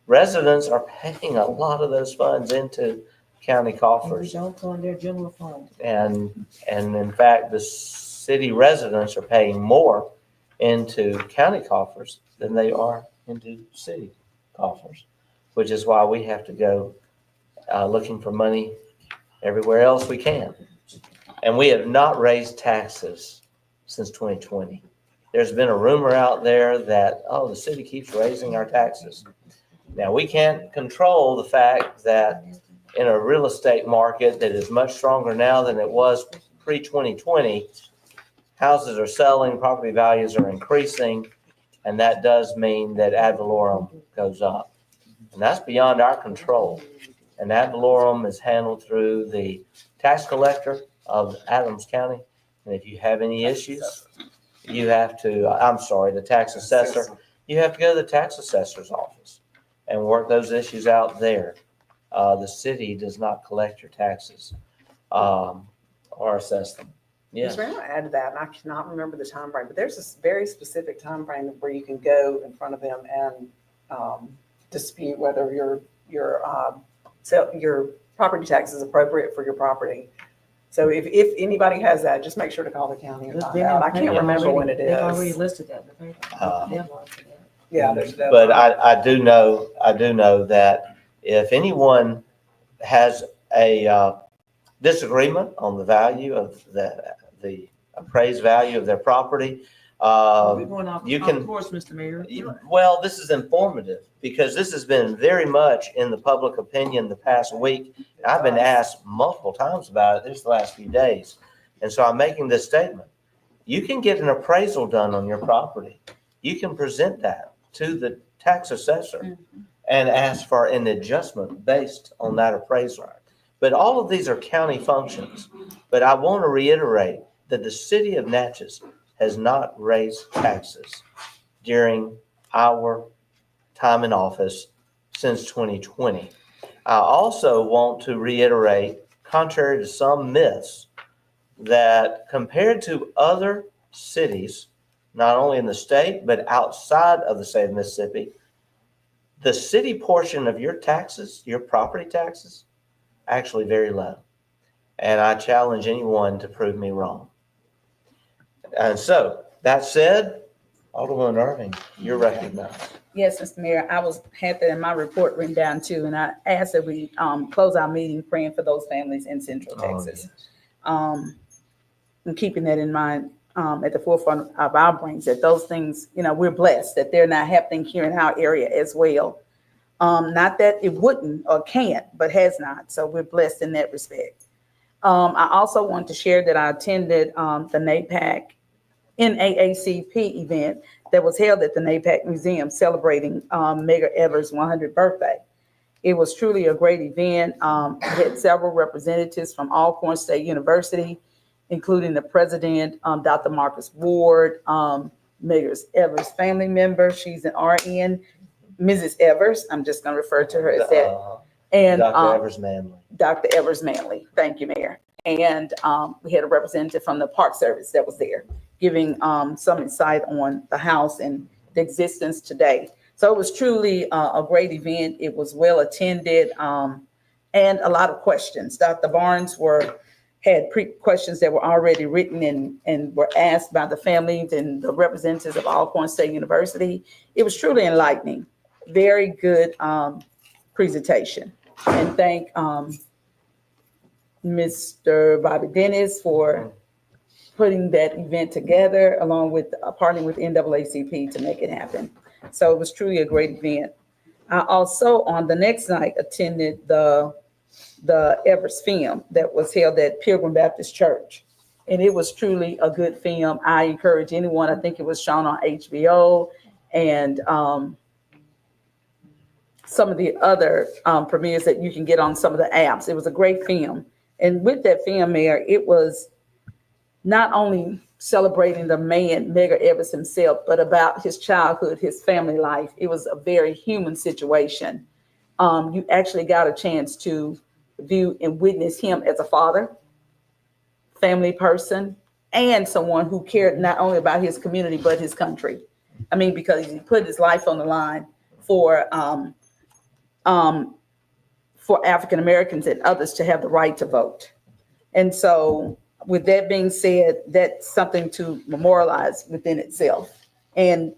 residents are paying a lot of those funds into county And we coffers. don't fund their general fund. And in fact, the city residents are paying more into county coffers than they are into city coffers, which is why we have to go looking for money everywhere else we can. And we have not raised taxes since 2020. There's been a rumor out there that, oh, the city keeps raising our taxes. Now, we can't control the fact that in a real estate market that is much stronger now than it was pre-2020, houses are selling, property values are increasing, and that does mean that ad valorem goes up. And that's beyond our control. And ad valorem is handled through the tax collector of Adams County. And if you have any issues, you have to, the tax assessor, you have to go to the tax assessor's office and work those issues out there. The city does not collect your taxes or assess them. Yeah. Mr. Mayor, I want to add to that, and I cannot remember the time frame, but there's this very specific time frame where you can go in front of them and dispute whether your property tax is appropriate for your property. So if anybody has that, just make sure to call the county and find out. I can't remember when it is. They've already listed that in the paper. Deadline for that. Yeah, there's a But deadline. I do know that if anyone has a disagreement on the value of the appraised value of their property, We're going off you can. course, Mr. Mayor. Well, this is informative because this has been very much in the public opinion the past week. I've been asked multiple times about it this last few days. And so I'm making this statement. you can get an appraisal done on your property. You can present that to the tax assessor and ask for an adjustment based on that appraisal. But all of these are county functions. But I want to reiterate that the city of Natchez has not raised taxes during our time in office since 2020. I also want to reiterate, contrary to some myths, that compared to other cities, not only in the state, but outside of the state of Mississippi, the city portion of your taxes, your property taxes, actually very low. And I challenge anyone to prove me wrong. And so, that said, Alderman Irving, you're recognized. Yes, Mr. Mayor, I had that in my report written down too, and I asked that we close our meeting praying for those families in Central Texas. And keeping that in mind at the forefront of our brains, that those things, we're blessed that they're not happening here in our area as well. Not that it wouldn't or can't, but has not. So we're blessed in that respect. I also want to share that I attended the NAPAC NAACP event that was held at the NAPAC Museum celebrating Mayor Evers' 100th birthday. It was truly a great event. We had several representatives from Alcorn State University, including the president, Dr. Marcus Ward, Mayor Evers' family member. She's an RN, Mrs. Evers. I'm just going to refer to her as that. And Dr. Evers Manley. Dr. Evers Manley. Thank you, Mayor. And we had a representative from the Park Service that was there, giving some insight on the house and the existence today. So it was truly a great event. It was well attended and a lot of questions. Dr. Barnes had questions that were already written and were asked by the families and the representatives of Alcorn State University. It was truly enlightening. Very good presentation. And thank Mr. Bobby Dennis for putting that event together, along with partnering with NAACP to make it happen. So it was truly a great event. I also, on the next night, attended the Evers film that was held at Pilgrim Baptist Church. And it was truly a good film. I encourage anyone, I think it was shown on HBO and some of the other premieres that you can get on some of the apps. It was a great film. And with that film, Mayor, it was not only celebrating the man, Mayor Evers himself, but about his childhood, his family life. It was a very human situation. You actually got a chance to view and witness him as a father, family person, and someone who cared not only about his community, but his country. I mean, because he put his life on the line for African Americans and others to have the right to vote. And so with that being said, that's something to memorialize within itself. And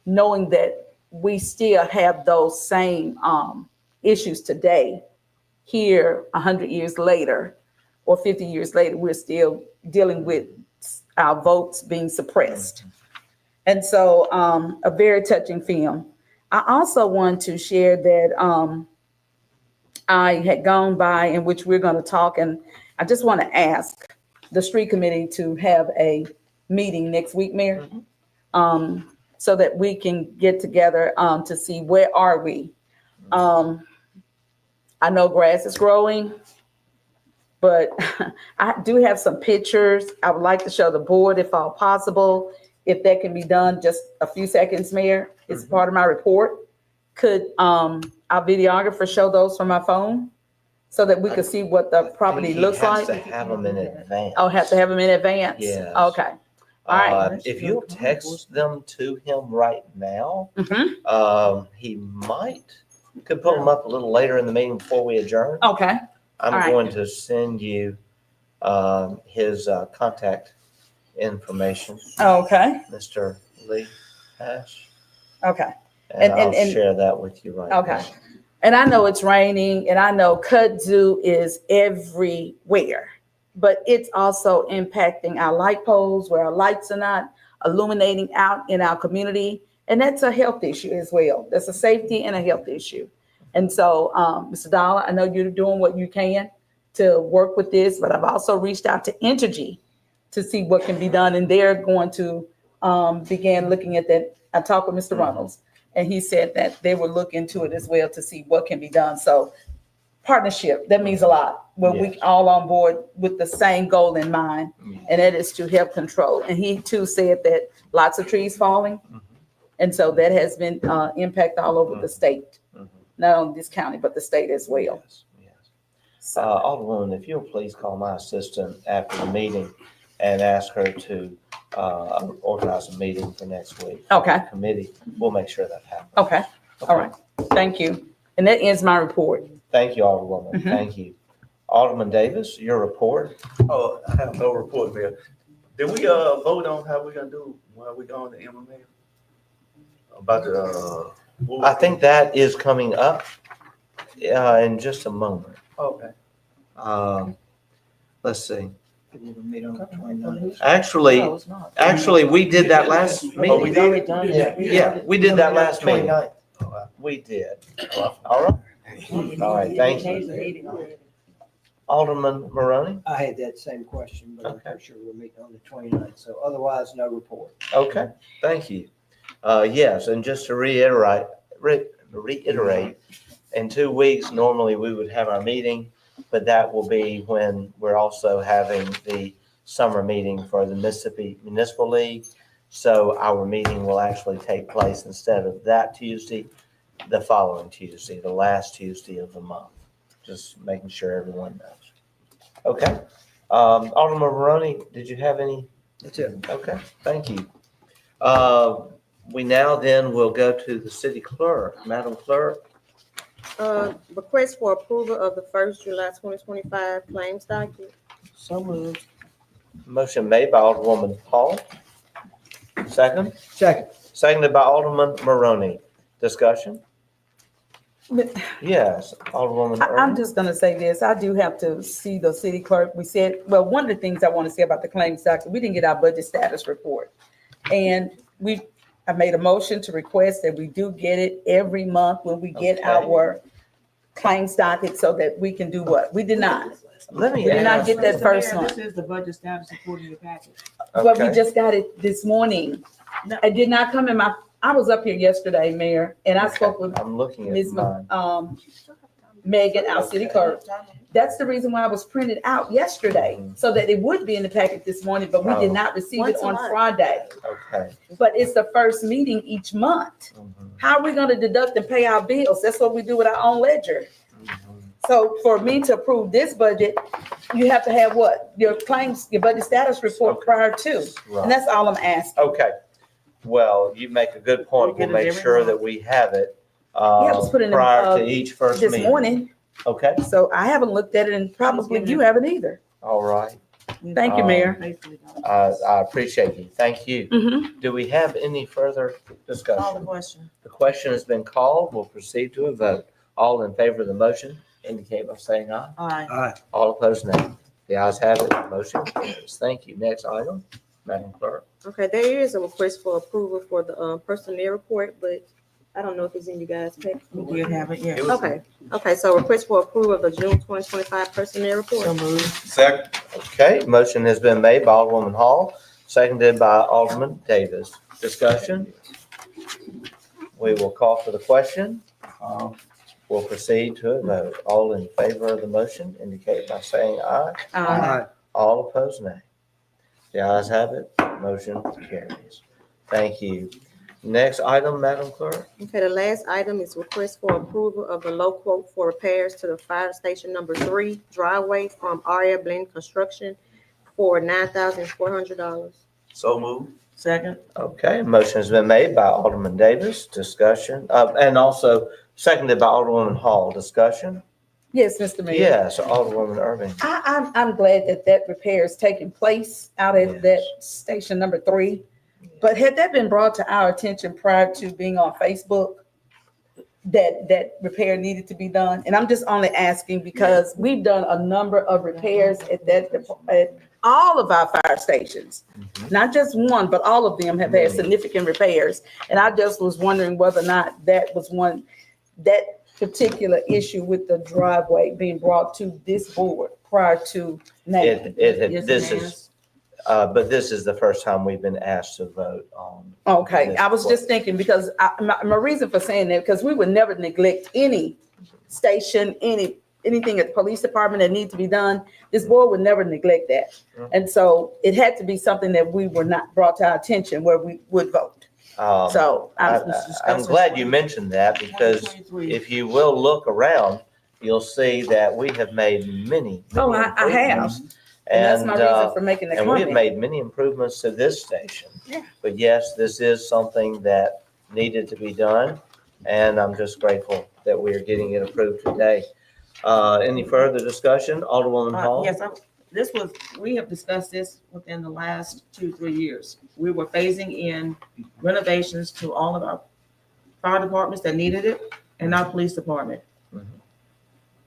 knowing that we still have those same issues today, here 100 years later or 50 years later, we're still dealing with our votes being suppressed. And so a very touching film. I also want to share that I had gone by, in which we're going to talk, and I just want to ask the street committee to have a meeting next week, Mayor, so that we can get together to see where are we. I know grass is growing, but I do have some pictures. I would like to show the board if all possible. If that can be done, just a few seconds, Mayor. It's part of my report. Could our videographer show those from my phone so that we could see what the property looks like? He has to have them in advance. Oh, have to have them in advance? Yes. Okay. All right. If you'll text them to him right now, he could pull them up a little later in the meeting before we adjourn. Okay. I'm All right. going to send you his contact information. Okay. Mr. Lee Hash. Okay. And I'll share that with you right now. Okay. And I know it's raining, and I know kudzu is everywhere, but it's also impacting our light poles where our lights are not illuminating out in our community. And that's a health issue as well. That's a safety and a health issue. And so, Mr. Dollar, I know you're doing what you can to work with this, but I've also reached out to Entergy to see what can be done, and they're going to begin looking at that. I talked with Mr. Reynolds, and he said that they will look into it as well to see what can be done. So partnership, that means a lot, when we all on board with the same goal in mind, and that is to help control. And he too said that lots of trees falling, and so that has been impact all over the state, not only this county, but the state as well. Alderwoman, if you'll please call my assistant after the meeting and ask her to organize a meeting for next week. Okay. Committee, we'll make sure that happens. Okay, all right, thank you. And that ends my report. Thank you, Alderwoman. Mhm. Thank you. Alderman Davis, your report. Oh, I have no report, Mayor. Did we vote on how we're gonna do while we going to MMA? About the I think that is coming up in just a moment. okay. Let's see. Actually, we did that last meeting. we did? Yeah, we did that last meeting. We did. All right. All right, thank you. Alderman Maroney? I had that same question, but I'm pretty sure we're meeting on the 29th, so otherwise, no report. Okay, thank you. Yes, and just to reiterate, in 2 weeks, normally we would have our meeting, but that will be when we're also having the summer meeting for the Mississippi Municipal League. So our meeting will actually take place instead of that Tuesday, the following Tuesday, the last Tuesday of the month. Just making sure everyone knows. Okay. Alderman Maroney, did you have any? That's it. Okay, thank you. We now then will go to the city clerk. Madam Clerk? Request for approval of the 1st July 2025 claims docket. So moved. Motion made by Alderwoman Hall. Second? Second. Seconded by Alderman Maroney. Discussion? Yes, Alderwoman I'm Irving. just gonna say this, I do have to see the city clerk. We said, well, one of the things I want to say about the claims docket, we didn't get our budget status report. And I made a motion to request that we do get it every month when we get our claims docket so that we can do what? We did not. Let me We did not ask- get that Mr. first Mayor, one. This is the budget status report in your package. But we Okay. just got it this morning. It did not come in I was up here yesterday, Mayor, and I spoke with I'm looking at Ms. mine. Megan, our city clerk. That's the reason why I was printed out yesterday, so that it would be in the packet this morning, but we did Oh. not receive it Once a on month. Friday. Okay. But it's the first meeting each month. How are we gonna deduct and pay our bills? That's what we do with our own ledger. So for me to approve this budget, you have to have what? Your claims, your budget status report prior to. Right. And that's all I'm asking. Okay. Well, you make a good point. We We'll get it make every sure month. that we have it Yeah, it was put in the, prior to each first this meeting. morning, Okay, so I haven't looked at it and probably you haven't either. all right. Thank you, Mayor. I appreciate you. Thank you. Mhm. Do we have any further Call the discussion? question. The question has been called. We'll proceed to a vote. All in favor of the motion indicate by saying aye. Aye. All opposed, nay. The ayes have it. Motion carries. Thank you. Next item, Madam Clerk. Okay, there is a request for approval for the personnel report, but I don't know if it's in you guys' package. We did have it, yes. Okay, so request for approval of the June 2025 personnel report. So moved. Second. Okay, motion has been made by Alderwoman Hall, seconded by Alderman Davis. Discussion? We will call for the question. We'll proceed to a vote. All in favor of the motion indicate by saying aye. Aye. All opposed, nay. The ayes have it. Motion carries. Thank you. Next item, Madam Clerk. Okay, the last item is request for approval of the low quote for repairs to the fire station number 3 driveway from Aria Blend Construction for $9,400. So moved. Second. Okay, motion has been made by Alderman Davis. Discussion, and also seconded by Alderwoman Hall. Discussion? Yes, Mr. Mayor. Yes, Alderwoman Irving. I'm glad that repair is taking place out at that station number 3. But had that been brought to our attention prior to being on Facebook, that repair needed to be done? And I'm just only asking because we've done a number of repairs at all of our fire stations. Not just one, but all of them have had significant repairs. And I just was wondering whether or not that was that particular issue with the driveway being brought to this board prior to now. This is But this is the first time we've been asked to vote on. Okay, this I was just thinking, because my reason for saying that, because we would never neglect any station, anything at the police department that needs to be done. This board would never neglect that. And so it had to be something that we were not brought to our attention where we would vote. So I'm glad you mentioned that, because if you will look around, you'll see that we have made many Oh, I have. improvements. And that's my reason for making the And we have comment. made many improvements to this station. Yeah. But yes, this is something that needed to be done, and I'm just grateful that we are getting it approved today. Any further discussion? Alderwoman Hall? Yes, we have discussed this within the last 2-3 years. We were phasing in renovations to all of our fire departments that needed it and our police department.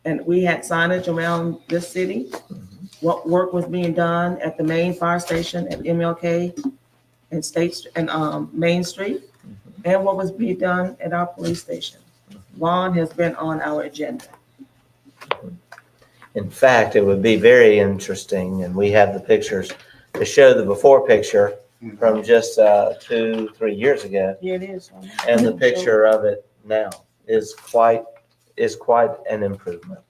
And we had signage around this city. What work was being done at the main fire station at MLK and Main Street, and what was being done at our police station. Lawn has been on our agenda. In fact, it would be very interesting, and we have the pictures to show the before picture from just 2-3 years ago. Here it is. And the picture of it now is quite an improvement.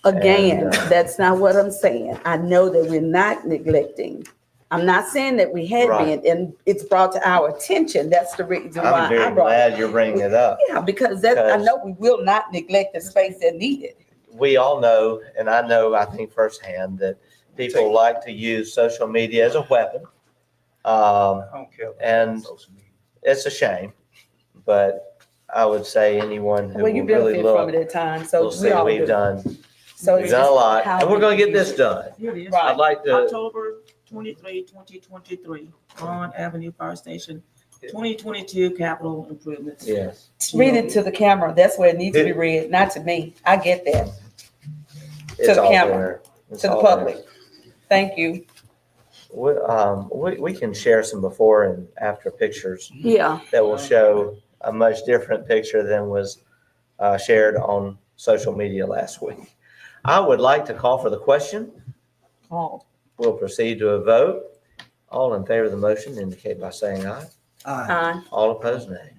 Again, And, that's not what I'm saying. I know that we're not neglecting. I'm not saying that we had Right. been, and it's brought to our attention. That's the reason why I'm I very brought it. glad you're bringing it up. Yeah, because that, I know we will not neglect the space that needed. We all know, and I think firsthand, that people like to use social media as a weapon. And it's a shame, but I would say anyone who Well, you will really benefit from look it at times, so will we see all we've do. done. So We've it's done a just lot, how and we're we gonna get use this it. done. Here it is. I'd like to, October 23, 2023, Vaughn Avenue Fire Station, 2022 capital improvements. yes. Read it to the camera. That's where it needs to be read, not to me. I get that. It's the all camera, there. It's To the all there. public. Thank you. We can share some before and after pictures Yeah. that will show a much different picture than was shared on social media last week. I would like to call for the question. Called. We'll proceed to a vote. All in favor of the motion indicate by saying aye. Aye. All opposed, nay.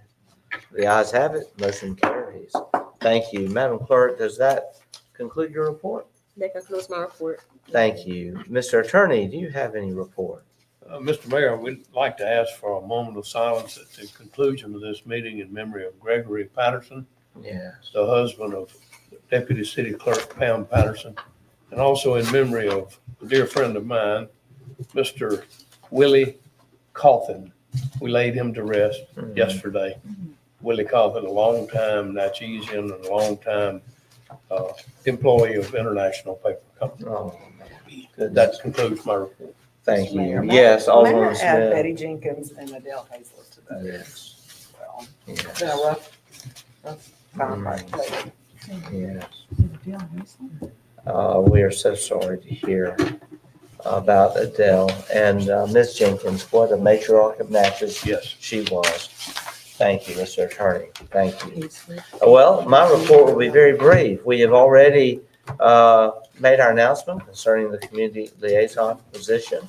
The ayes have it, motion carries. Thank you. Madam Clerk, does that conclude your report? That concludes my report. Thank you. Mr. Attorney, do you have any report? Mr. Mayor, we'd like to ask for a moment of silence at the conclusion of this meeting in memory of Gregory Patterson, Yes. the husband of Deputy City Clerk Pam Patterson, and also in memory of a dear friend of mine, Mr. Willie Coffin. We laid him to rest yesterday. Willie Coffin, a long-time Natchez-ian and a long-time employee of International Paper Company. Oh, That concludes my report. Thank you. Mayor, Yes, May I Alderman add Smith. Betty Jenkins and Adele Hazlett to that? Yes. Well, Yes. It's been a rough time right lately. Yes. We are so sorry to hear about Adele and Ms. Jenkins. What a matriarch of Natchez she was. Thank you, Mr. Attorney. Thank you. Well, my report will be very brief. We have already made our announcement concerning the community liaison position.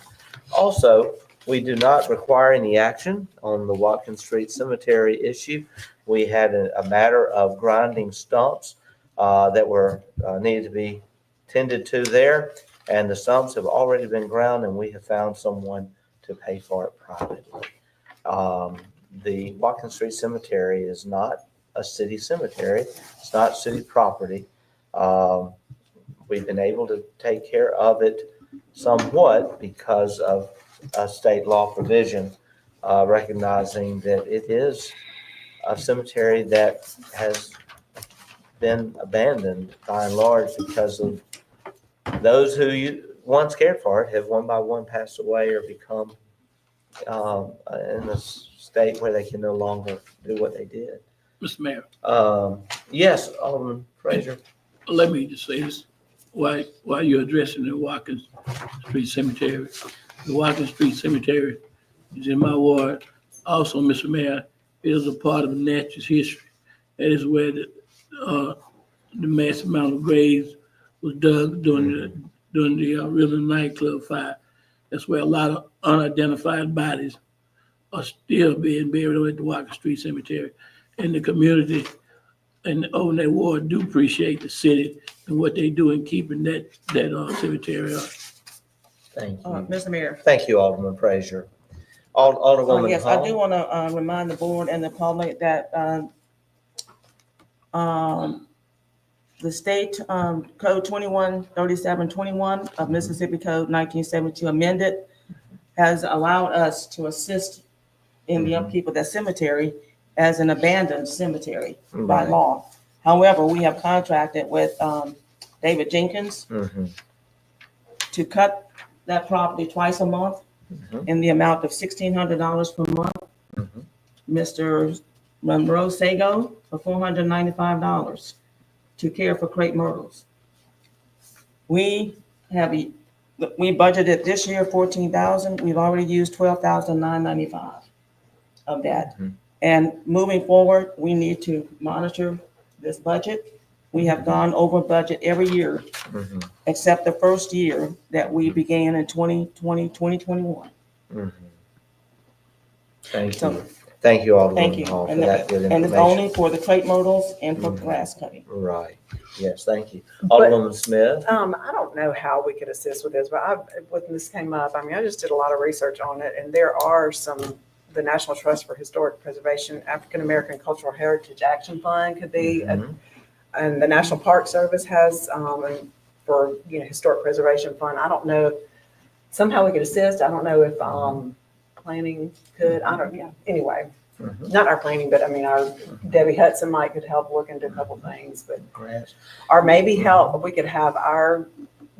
Also, we do not require any action on the Watkins Street Cemetery issue. We had a matter of grinding stumps that were needed to be tended to there, and the stumps have already been ground, and we have found someone to pay for it privately. The Watkins Street Cemetery is not a city cemetery. It's not city property. We've been able to take care of it somewhat because of a state law provision, recognizing that it is a cemetery that has been abandoned by and large because of those who once cared for it have one by one passed away or become in a state where they can no longer do what they did. Mr. Mayor, Yes, Alderman Frazier. let me just say this, while you're addressing the Watkins Street Cemetery. The Watkins Street Cemetery is in my ward. Also, Mr. Mayor, it is a part of Natchez history. That is where the massive amount of graves was dug during the River nightclub fire. That's where a lot of unidentified bodies are still being buried over at the Walker Street Cemetery. And the community and on that ward do appreciate the city and what they do in keeping that cemetery up. Thank you. Mr. Mayor. Thank you, Alderman Frazier. Alderwoman Yes, I do Hall. want to remind the board and the public that the state code 213721 of Mississippi Code 1972 amended has allowed us to assist in the upkeep of that cemetery as an abandoned cemetery by Right. law. However, we have contracted with David Jenkins to cut that property twice a month in the amount of $1,600 per month. Mr. Monroe Sago for $495 to care for crepe myrtles. We budgeted this year $14,000. We've already used $12,995 of that. And moving forward, we need to monitor this budget. We have gone over budget every year, except the first year that we began in 2021. Thank you. Thank you, Thank Alderwoman you. Hall, for And that good it's information. only for the crepe myrtles and for grass cutting. Right. Yes, thank you. Alderwoman Smith. I don't know how we could assist with this, but when this came up, I mean, I just did a lot of research on it, and there are the National Trust for Historic Preservation, African American Cultural Heritage Action Fund could be, and the National Park Service has, and for, Historic Preservation Fund. I don't know, somehow we could assist. I don't know if, planning could, anyway. Not our planning, but I mean, our Debbie Hudson could help look into a couple things, but, or maybe we could have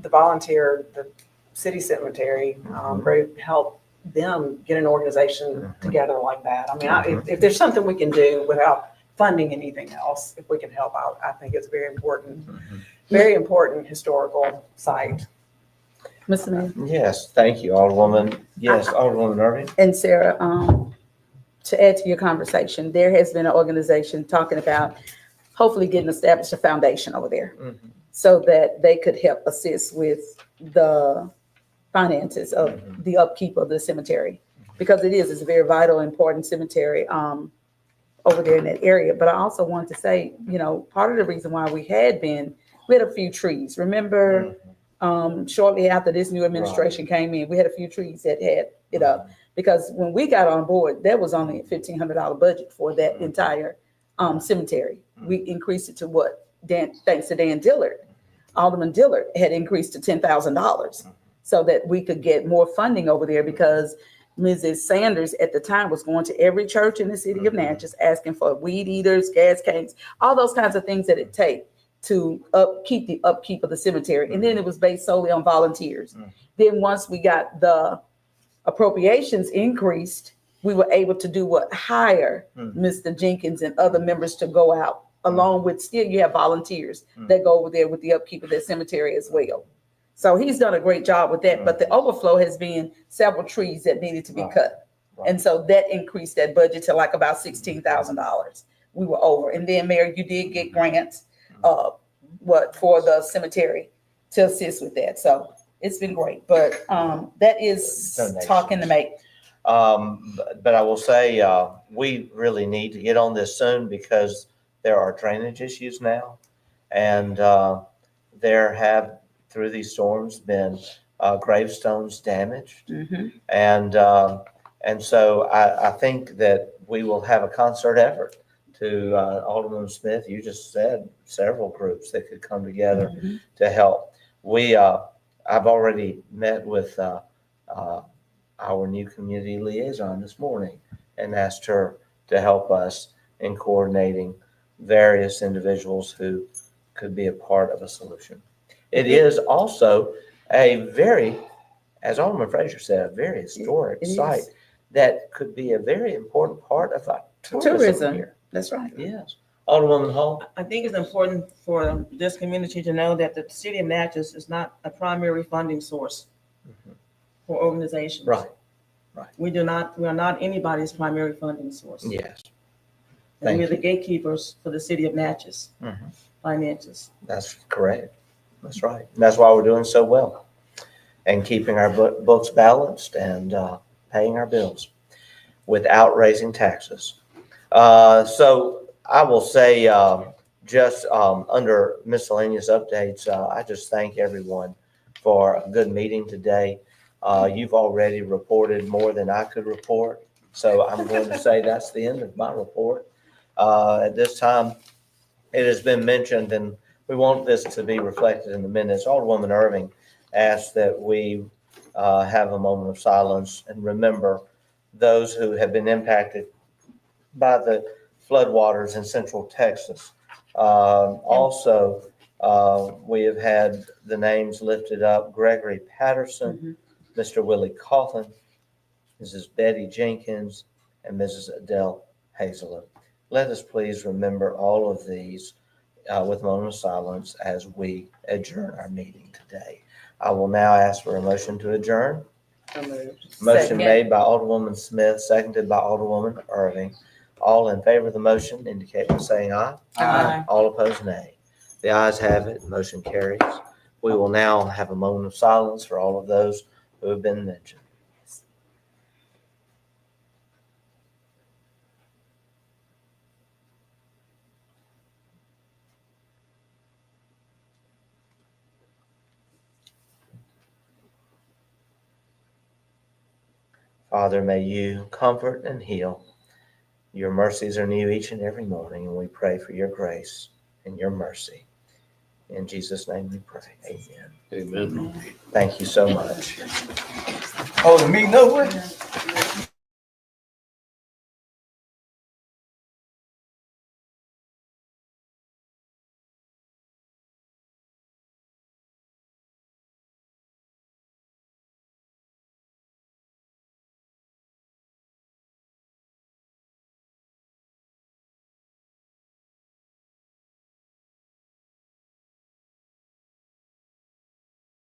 the city cemetery group help them get an organization together like that. I mean, if there's something we can do without funding anything else, if we can help out, I think it's very important historical site. Mr. Mayor. Yes, thank you, Alderwoman. Yes, Alderwoman Irving. And Sarah, to add to your conversation, there has been an organization talking about hopefully getting established a foundation over there so that they could help assist with the finances of the upkeep of the cemetery, because it's a very vital, important cemetery over there in that area. But I also want to say, part of the reason why we had a few trees. Remember, shortly after this new administration came in, we had a few trees that had it up, because when we got on board, there was only a $1,500 budget for that entire cemetery. We increased it to what? Thanks to Dan Dillard. Alderman Dillard had increased to $10,000 so that we could get more funding over there, because Mrs. Sanders at the time was going to every church in the city of Natchez asking for weed eaters, gas cans, all those kinds of things that it takes to keep the upkeep of the cemetery. And then it was based solely on volunteers. Then once we got the appropriations increased, we were able to hire Mr. Jenkins and other members to go out, along with still you have volunteers that go over there with the upkeep of that cemetery as well. So he's done a great job with that, but the overflow has been several trees that needed to be cut. And so that increased that budget to like about $16,000. We were over. And then, Mayor, you did get grants for the cemetery to assist with that. So it's been great, but that is talking to make. But I will say, we really need to get on this soon, because there are drainage issues now. And there have, through these storms, been gravestones damaged. And so I think that we will have a concert effort to Alderman Smith. You just said several groups that could come together to help. I've already met with our new community liaison this morning and asked her to help us in coordinating various individuals who could be a part of a solution. It is also as Alderman Frazier said, a very historic site that could be a very important part of our tourism here. That's right. Yes. Alderwoman Hall. I think it's important for this community to know that the city of Natchez is not a primary funding source for organizations. Right. We are not anybody's primary funding source. Yes. And we're the gatekeepers for the city of Natchez finances. That's correct. That's right. And that's why we're doing so well. and keeping our books balanced and paying our bills without raising taxes. So I will say, just under miscellaneous updates, I just thank everyone for a good meeting today. You've already reported more than I could report, so I'm going to say that's the end of my report. At this time, it has been mentioned, and we want this to be reflected in the minutes. Alderwoman Irving asked that we have a moment of silence and remember those who have been impacted by the floodwaters in central Texas. Also, we have had the names lifted up: Gregory Patterson, Mr. Willie Coughlin, Mrs. Betty Jenkins, and Mrs. Adele Hazelwood. Let us please remember all of these with a moment of silence as we adjourn our meeting today. I will now ask for a motion to adjourn. Motion Second. made by Alderwoman Smith, seconded by Alderwoman Irving. All in favor of the motion indicate by saying aye. Aye. All opposed, nay. The ayes have it, motion carries. We will now have a moment of silence for all of those who have been mentioned. Father, may you comfort and heal. Your mercies are new each and every morning, and we pray for your grace and your mercy. In Jesus' name we pray. Amen. Amen. Thank you so much. Oh, the meeting over?